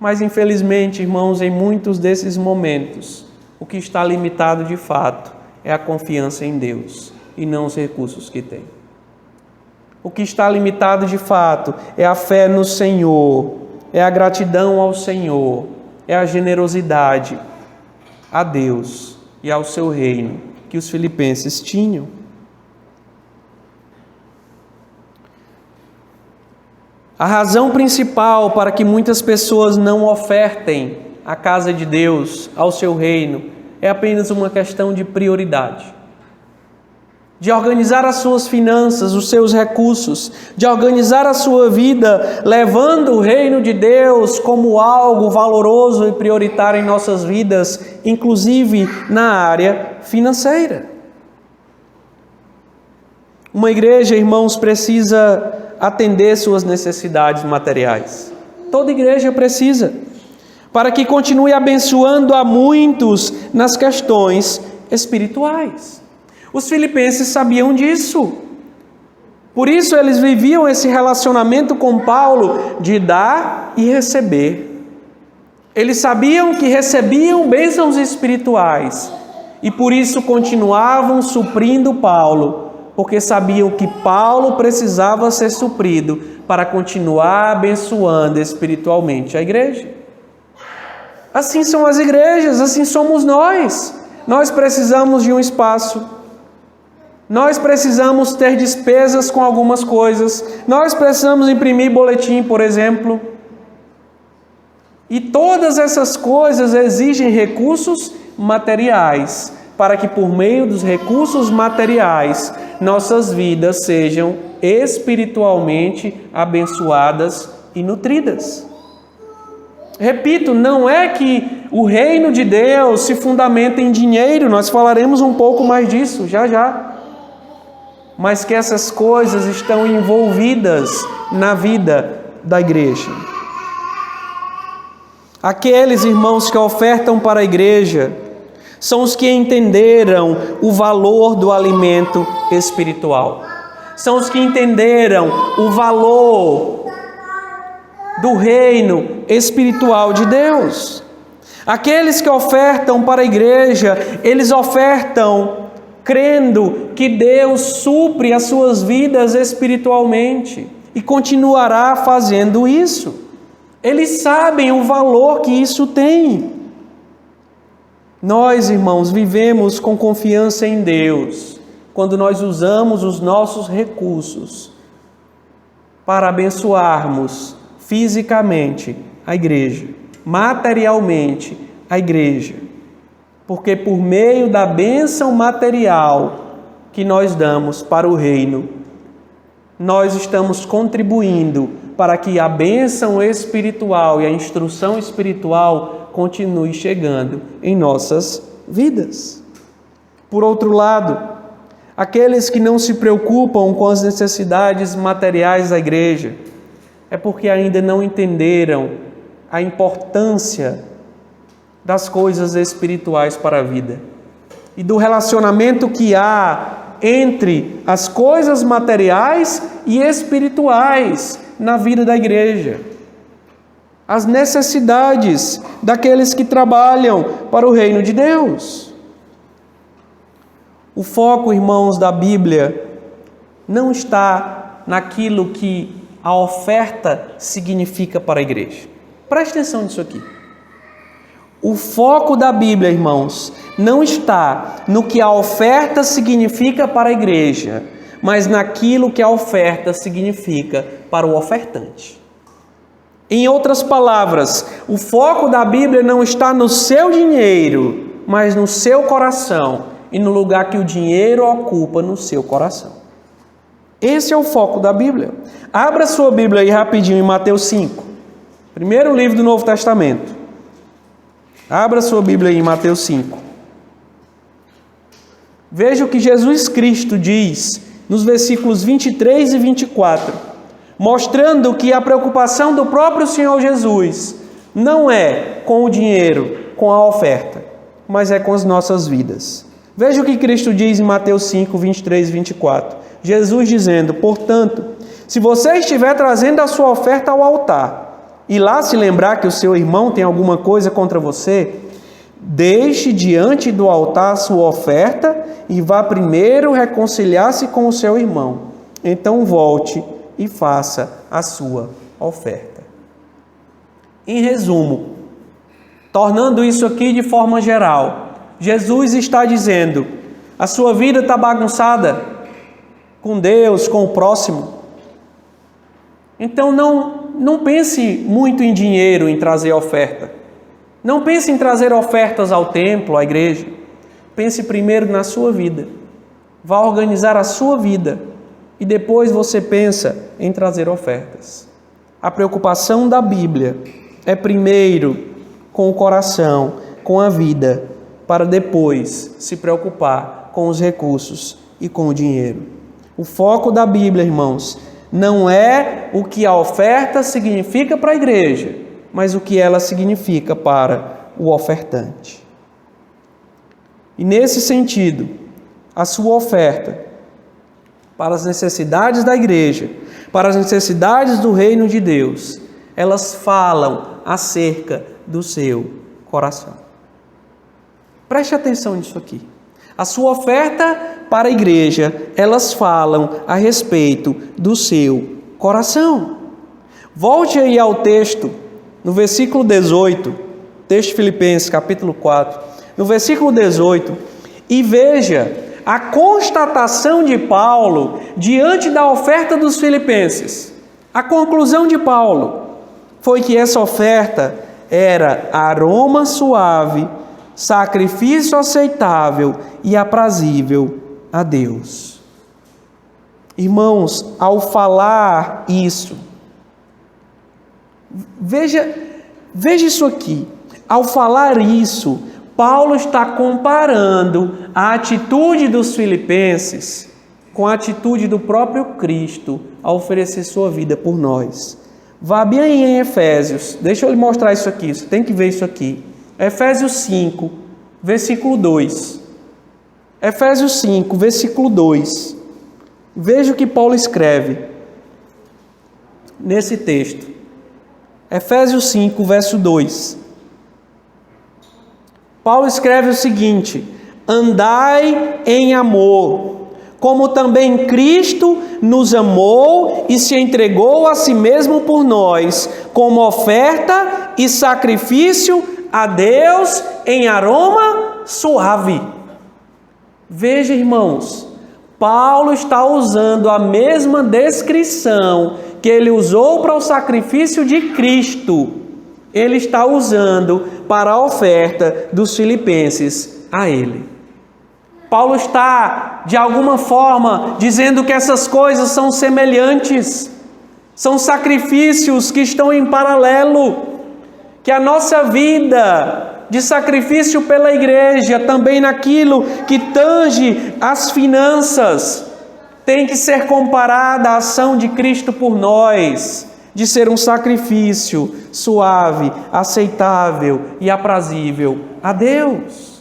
Mas, infelizmente, irmãos, em muitos desses momentos, o que está limitado de fato é a confiança em Deus e não os recursos que tem. O que está limitado de fato é a fé no Senhor, é a gratidão ao Senhor, é a generosidade a Deus e ao seu reino que os filipenses tinham. A razão principal para que muitas pessoas não ofertem à casa de Deus, ao seu reino, é apenas uma questão de prioridade. De organizar as suas finanças, os seus recursos, de organizar a sua vida, levando o reino de Deus como algo valoroso e prioritário em nossas vidas, inclusive na área financeira. Uma igreja, irmãos, precisa atender suas necessidades materiais. Toda igreja precisa, para que continue abençoando a muitos nas questões espirituais. Os filipenses sabiam disso. Por isso eles viviam esse relacionamento com Paulo de dar e receber. Eles sabiam que recebiam bênçãos espirituais e por isso continuavam suprindo Paulo, porque sabiam que Paulo precisava ser suprido para continuar abençoando espiritualmente a igreja. Assim são as igrejas, assim somos nós. Nós precisamos de um espaço. Nós precisamos ter despesas com algumas coisas. Nós precisamos imprimir boletim, por exemplo. E todas essas coisas exigem recursos materiais, para que por meio dos recursos materiais, nossas vidas sejam espiritualmente abençoadas e nutridas. Repito, não é que o reino de Deus se fundamenta em dinheiro, nós falaremos um pouco mais disso já já. Mas que essas coisas estão envolvidas na vida da igreja. Aqueles irmãos que ofertam para a igreja são os que entenderam o valor do alimento espiritual. São os que entenderam o valor do reino espiritual de Deus. Aqueles que ofertam para a igreja, eles ofertam crendo que Deus supre as suas vidas espiritualmente e continuará fazendo isso. Eles sabem o valor que isso tem. Nós, irmãos, vivemos com confiança em Deus quando nós usamos os nossos recursos para abençoarmos fisicamente a igreja, materialmente a igreja. Porque por meio da bênção material que nós damos para o reino, nós estamos contribuindo para que a bênção espiritual e a instrução espiritual continue chegando em nossas vidas. Por outro lado, aqueles que não se preocupam com as necessidades materiais da igreja, é porque ainda não entenderam a importância das coisas espirituais para a vida e do relacionamento que há entre as coisas materiais e espirituais na vida da igreja. As necessidades daqueles que trabalham para o reino de Deus. O foco, irmãos, da Bíblia não está naquilo que a oferta significa para a igreja. Preste atenção nisso aqui. O foco da Bíblia, irmãos, não está no que a oferta significa para a igreja, mas naquilo que a oferta significa para o ofertante. Em outras palavras, o foco da Bíblia não está no seu dinheiro, mas no seu coração e no lugar que o dinheiro ocupa no seu coração. Esse é o foco da Bíblia. Abra sua Bíblia aí rapidinho em Mateus 5, primeiro livro do Novo Testamento. Abra sua Bíblia aí em Mateus 5. Veja o que Jesus Cristo diz nos versículos 23 e 24, mostrando que a preocupação do próprio Senhor Jesus não é com o dinheiro, com a oferta, mas é com as nossas vidas. Veja o que Cristo diz em Mateus 5, 23 e 24. Jesus dizendo: portanto, se você estiver trazendo a sua oferta ao altar, e lá se lembrar que o seu irmão tem alguma coisa contra você, deixe diante do altar a sua oferta e vá primeiro reconciliar-se com o seu irmão. Então volte e faça a sua oferta. Em resumo, tornando isso aqui de forma geral, Jesus está dizendo: a sua vida está bagunçada com Deus, com o próximo. Então não pense muito em dinheiro, em trazer oferta. Não pense em trazer ofertas ao templo, à igreja. Pense primeiro na sua vida. Vá organizar a sua vida e depois você pensa em trazer ofertas. A preocupação da Bíblia é primeiro com o coração, com a vida, para depois se preocupar com os recursos e com o dinheiro. O foco da Bíblia, irmãos, não é o que a oferta significa para a igreja, mas o que ela significa para o ofertante. E nesse sentido, a sua oferta para as necessidades da igreja, para as necessidades do reino de Deus, elas falam acerca do seu coração. Preste atenção nisso aqui. A sua oferta para a igreja, elas falam a respeito do seu coração. Volte aí ao texto, no versículo 18, texto Filipenses, capítulo 4, no versículo 18, e veja a constatação de Paulo diante da oferta dos filipenses. A conclusão de Paulo foi que essa oferta era aroma suave, sacrifício aceitável e aprazível a Deus. Irmãos, ao falar isso, Veja isso aqui. Ao falar isso, Paulo está comparando a atitude dos filipenses com a atitude do próprio Cristo a oferecer sua vida por nós. Vá bem em Efésios, deixa eu lhe mostrar isso aqui, você tem que ver isso aqui. Efésios 5, versículo 2. Efésios 5, versículo 2. Veja o que Paulo escreve nesse texto. Efésios 5, verso 2. Paulo escreve o seguinte: andai em amor, como também Cristo nos amou e se entregou a si mesmo por nós, como oferta e sacrifício a Deus em aroma suave. Veja, irmãos, Paulo está usando a mesma descrição que ele usou para o sacrifício de Cristo. Ele está usando para a oferta dos filipenses a ele. Paulo está, de alguma forma, dizendo que essas coisas são semelhantes, são sacrifícios que estão em paralelo, que a nossa vida de sacrifício pela igreja, também naquilo que tange as finanças, tem que ser comparada à ação de Cristo por nós, de ser um sacrifício suave, aceitável e aprazível a Deus.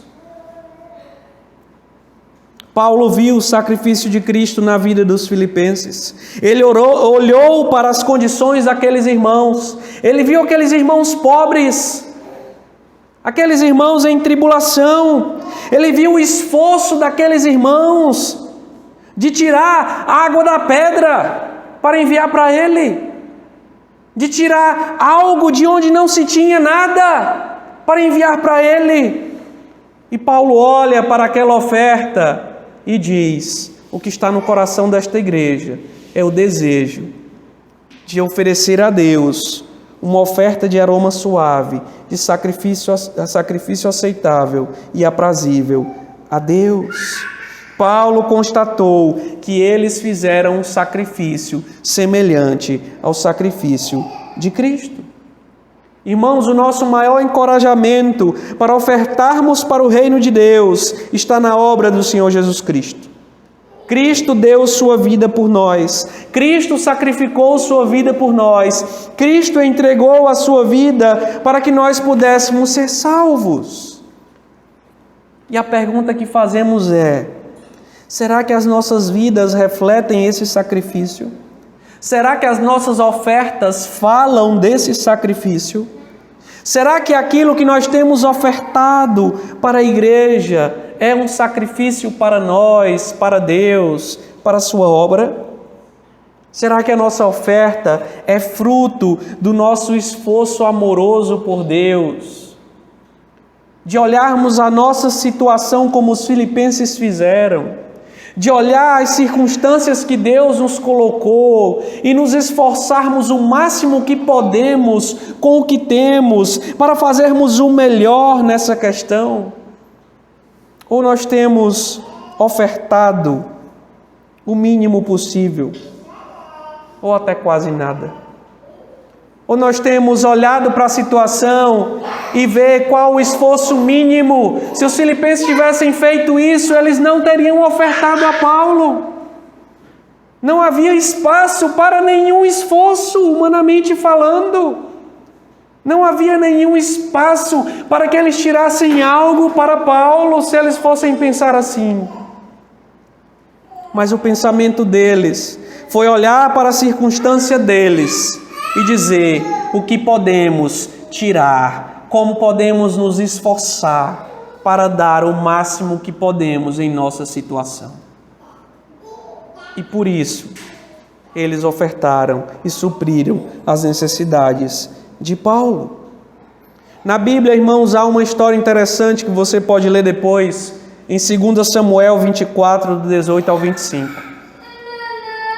Paulo viu o sacrifício de Cristo na vida dos filipenses. Ele olhou para as condições daqueles irmãos. Ele viu aqueles irmãos pobres, aqueles irmãos em tribulação. Ele viu o esforço daqueles irmãos de tirar a água da pedra para enviar para ele, de tirar algo de onde não se tinha nada para enviar para ele. E Paulo olha para aquela oferta e diz: o que está no coração desta igreja é o desejo de oferecer a Deus uma oferta de aroma suave, de sacrifício aceitável e aprazível a Deus. Paulo constatou que eles fizeram um sacrifício semelhante ao sacrifício de Cristo. Irmãos, o nosso maior encorajamento para ofertarmos para o reino de Deus está na obra do Senhor Jesus Cristo. Cristo deu sua vida por nós. Cristo sacrificou sua vida por nós. Cristo entregou a sua vida para que nós pudéssemos ser salvos. E a pergunta que fazemos é: será que as nossas vidas refletem esse sacrifício? Será que as nossas ofertas falam desse sacrifício? Será que aquilo que nós temos ofertado para a igreja é um sacrifício para nós, para Deus, para a sua obra? Será que a nossa oferta é fruto do nosso esforço amoroso por Deus? De olharmos a nossa situação como os filipenses fizeram, de olhar as circunstâncias que Deus nos colocou e nos esforçarmos o máximo que podemos com o que temos para fazermos o melhor nessa questão? Ou nós temos ofertado o mínimo possível, ou até quase nada? Ou nós temos olhado para a situação e ver qual o esforço mínimo? Se os filipenses tivessem feito isso, eles não teriam ofertado a Paulo. Não havia espaço para nenhum esforço, humanamente falando. Não havia nenhum espaço para que eles tirassem algo para Paulo, se eles fossem pensar assim. Mas o pensamento deles foi olhar para a circunstância deles e dizer o que podemos tirar, como podemos nos esforçar para dar o máximo que podemos em nossa situação. E por isso, eles ofertaram e supriram as necessidades de Paulo. Na Bíblia, irmãos, há uma história interessante que você pode ler depois, em 2 Samuel 24, do 18 ao 25.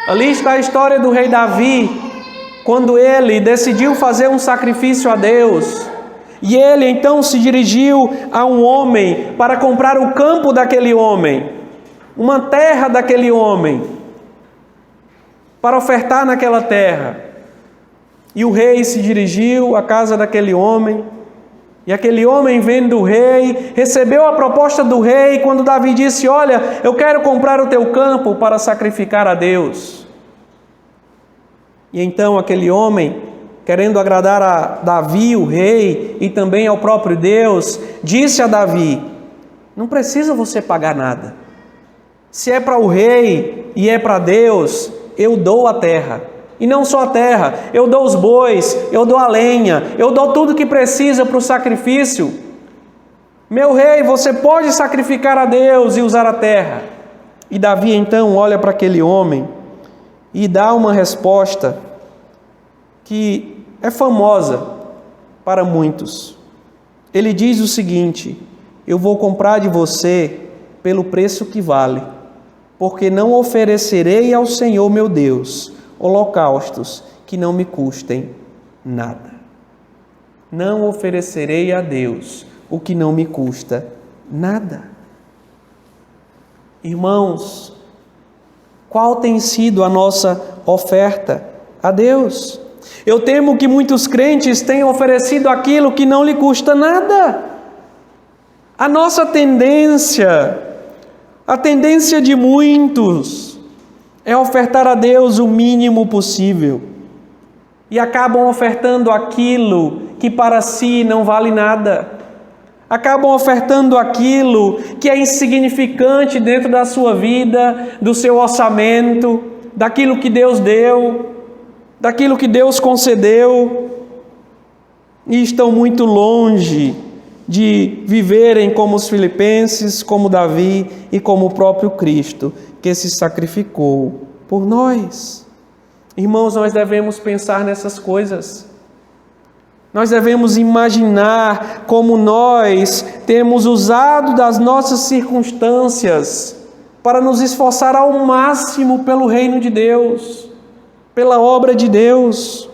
Ali está a história do rei Davi, quando ele decidiu fazer um sacrifício a Deus, e ele então se dirigiu a um homem para comprar o campo daquele homem, uma terra daquele homem, para ofertar naquela terra. E o rei se dirigiu à casa daquele homem, e aquele homem, vendo o rei, recebeu a proposta do rei, quando Davi disse: olha, eu quero comprar o teu campo para sacrificar a Deus. E então aquele homem, querendo agradar a Davi, o rei, e também ao próprio Deus, disse a Davi: não precisa você pagar nada. Se é para o rei e é para Deus, eu dou a terra. E não só a terra, eu dou os bois, eu dou a lenha, eu dou tudo que precisa para o sacrifício. Meu rei, você pode sacrificar a Deus e usar a terra. E Davi então olha para aquele homem e dá uma resposta que é famosa para muitos. Ele diz o seguinte: eu vou comprar de você pelo preço que vale, porque não oferecerei ao Senhor meu Deus holocaustos que não me custem nada. Não oferecerei a Deus o que não me custa nada. Irmãos, qual tem sido a nossa oferta a Deus? Eu temo que muitos crentes tenham oferecido aquilo que não lhe custa nada. A nossa tendência, a tendência de muitos, é ofertar a Deus o mínimo possível. E acabam ofertando aquilo que para si não vale nada. Acabam ofertando aquilo que é insignificante dentro da sua vida, do seu orçamento, daquilo que Deus deu, daquilo que Deus concedeu. E estão muito longe de viverem como os filipenses, como Davi e como o próprio Cristo, que se sacrificou por nós. Irmãos, nós devemos pensar nessas coisas. Nós devemos imaginar como nós temos usado das nossas circunstâncias para nos esforçar ao máximo pelo reino de Deus, pela obra de Deus.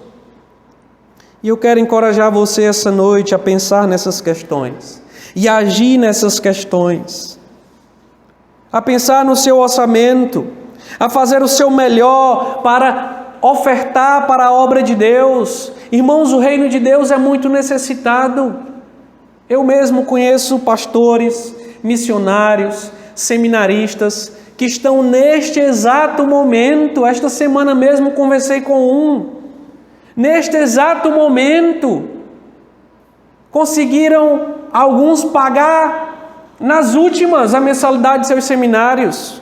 E eu quero encorajar você essa noite a pensar nessas questões e a agir nessas questões. A pensar no seu orçamento, a fazer o seu melhor para ofertar para a obra de Deus. Irmãos, o reino de Deus é muito necessitado. Eu mesmo conheço pastores, missionários, seminaristas que estão neste exato momento. Esta semana mesmo conversei com um. Neste exato momento, conseguiram alguns pagar nas últimas a mensalidade de seus seminários.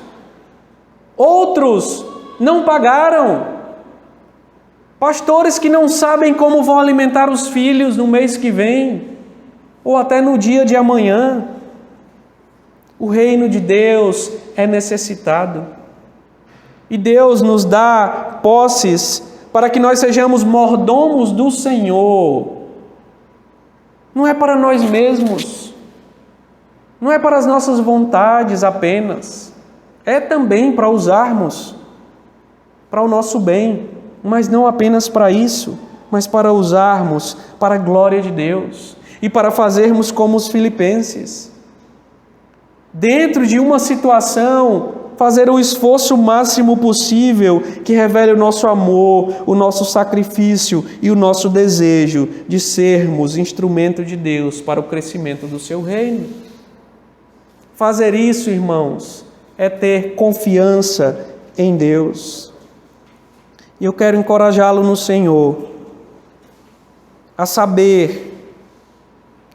Outros não pagaram. Pastores que não sabem como vão alimentar os filhos no mês que vem, ou até no dia de amanhã. O reino de Deus é necessitado. E Deus nos dá posses para que nós sejamos mordomos do Senhor. Não é para nós mesmos. Não é para as nossas vontades apenas. É também para usarmos para o nosso bem, mas não apenas para isso, mas para usarmos para a glória de Deus e para fazermos como os filipenses. Dentro de uma situação, fazer o esforço máximo possível que revele o nosso amor, o nosso sacrifício e o nosso desejo de sermos instrumento de Deus para o crescimento do seu reino. Fazer isso, irmãos, é ter confiança em Deus. E eu quero encorajá-lo no Senhor a saber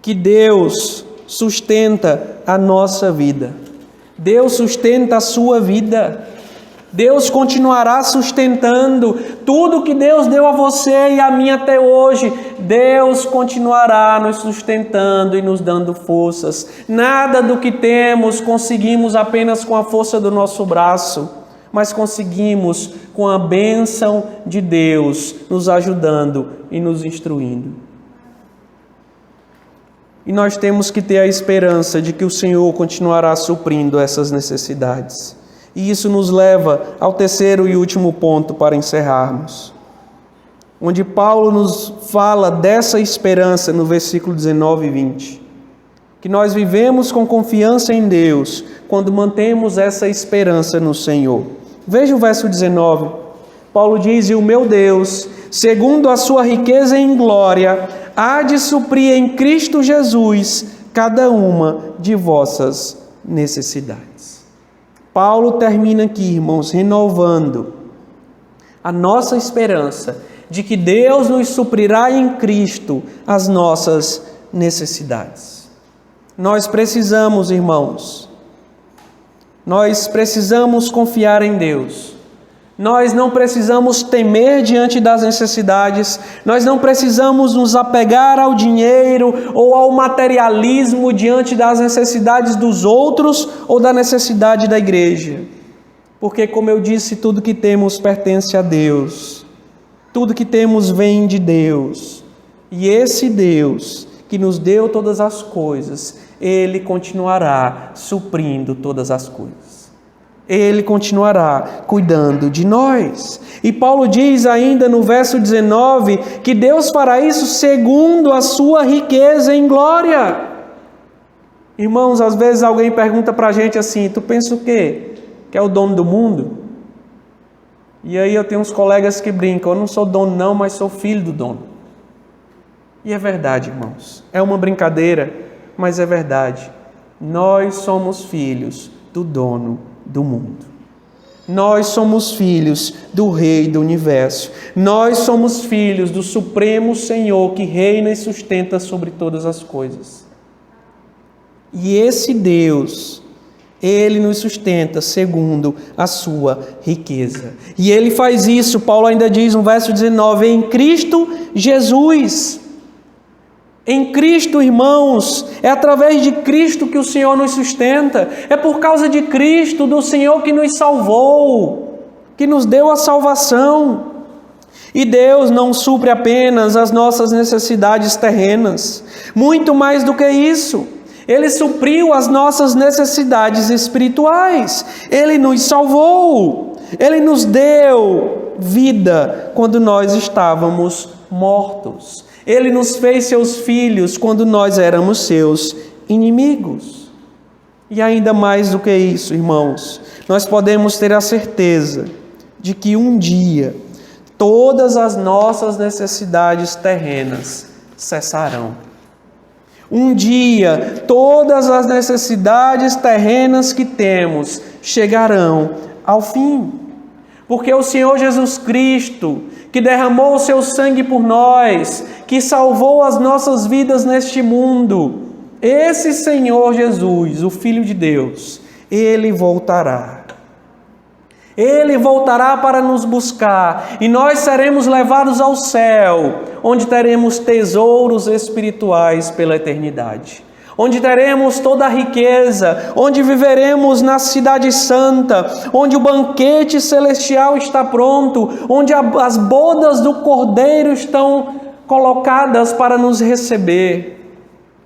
que Deus sustenta a nossa vida. Deus sustenta a sua vida. Deus continuará sustentando tudo que Deus deu a você e a mim até hoje. Deus continuará nos sustentando e nos dando forças. Nada do que temos conseguimos apenas com a força do nosso braço, mas conseguimos com a bênção de Deus nos ajudando e nos instruindo. E nós temos que ter a esperança de que o Senhor continuará suprindo essas necessidades. E isso nos leva ao terceiro e último ponto para encerrarmos, onde Paulo nos fala dessa esperança no versículo 19 e 20. Que nós vivemos com confiança em Deus quando mantemos essa esperança no Senhor. Veja o verso 19. Paulo diz: e o meu Deus segundo a sua riqueza em glória, há de suprir em Cristo Jesus cada uma de vossas necessidades. Paulo termina aqui, irmãos, renovando a nossa esperança de que Deus nos suprirá em Cristo as nossas necessidades. Nós precisamos, irmãos, nós precisamos confiar em Deus. Nós não precisamos temer diante das necessidades, nós não precisamos nos apegar ao dinheiro ou ao materialismo diante das necessidades dos outros ou da necessidade da igreja. Porque, como eu disse, tudo que temos pertence a Deus, tudo que temos vem de Deus, e esse Deus que nos deu todas as coisas, Ele continuará suprindo todas as coisas. Ele continuará cuidando de nós. E Paulo diz ainda no verso 19 que Deus fará isso segundo a sua riqueza em glória. Irmãos, às vezes alguém pergunta para a gente assim: tu pensa o quê? Que é o dono do mundo? E aí eu tenho uns colegas que brincam: eu não sou dono não, mas sou filho do dono. E é verdade, irmãos. É uma brincadeira, mas é verdade. Nós somos filhos do dono do mundo. Nós somos filhos do Rei do Universo. Nós somos filhos do Supremo Senhor que reina e sustenta sobre todas as coisas. E esse Deus, Ele nos sustenta segundo a sua riqueza. E Ele faz isso, Paulo ainda diz no verso 19, em Cristo Jesus. Em Cristo, irmãos, é através de Cristo que o Senhor nos sustenta. É por causa de Cristo, do Senhor, que nos salvou, que nos deu a salvação. E Deus não supre apenas as nossas necessidades terrenas. Muito mais do que isso, Ele supriu as nossas necessidades espirituais. Ele nos salvou. Ele nos deu vida quando nós estávamos mortos. Ele nos fez seus filhos quando nós éramos seus inimigos. E ainda mais do que isso, irmãos, nós podemos ter a certeza de que um dia todas as nossas necessidades terrenas cessarão. Um dia todas as necessidades terrenas que temos chegarão ao fim. Porque o Senhor Jesus Cristo, que derramou o seu sangue por nós, que salvou as nossas vidas neste mundo, esse Senhor Jesus, o Filho de Deus, Ele voltará. Ele voltará para nos buscar e nós seremos levados ao céu, onde teremos tesouros espirituais pela eternidade. Onde teremos toda a riqueza, onde viveremos na cidade santa, onde o banquete celestial está pronto, onde as bodas do Cordeiro estão colocadas para nos receber,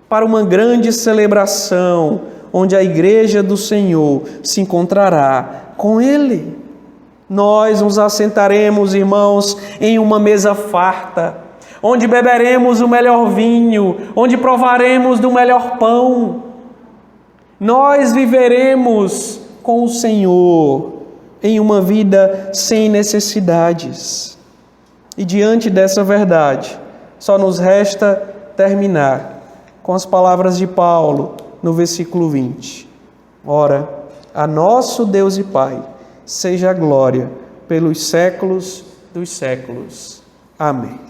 para uma grande celebração, onde a igreja do Senhor se encontrará com Ele. Nós nos assentaremos, irmãos, em uma mesa farta, onde beberemos o melhor vinho, onde provaremos do melhor pão. Nós viveremos com o Senhor em uma vida sem necessidades. E diante dessa verdade, só nos resta terminar com as palavras de Paulo no versículo 20. Ora, a nosso Deus e Pai, seja a glória pelos séculos dos séculos. Amém.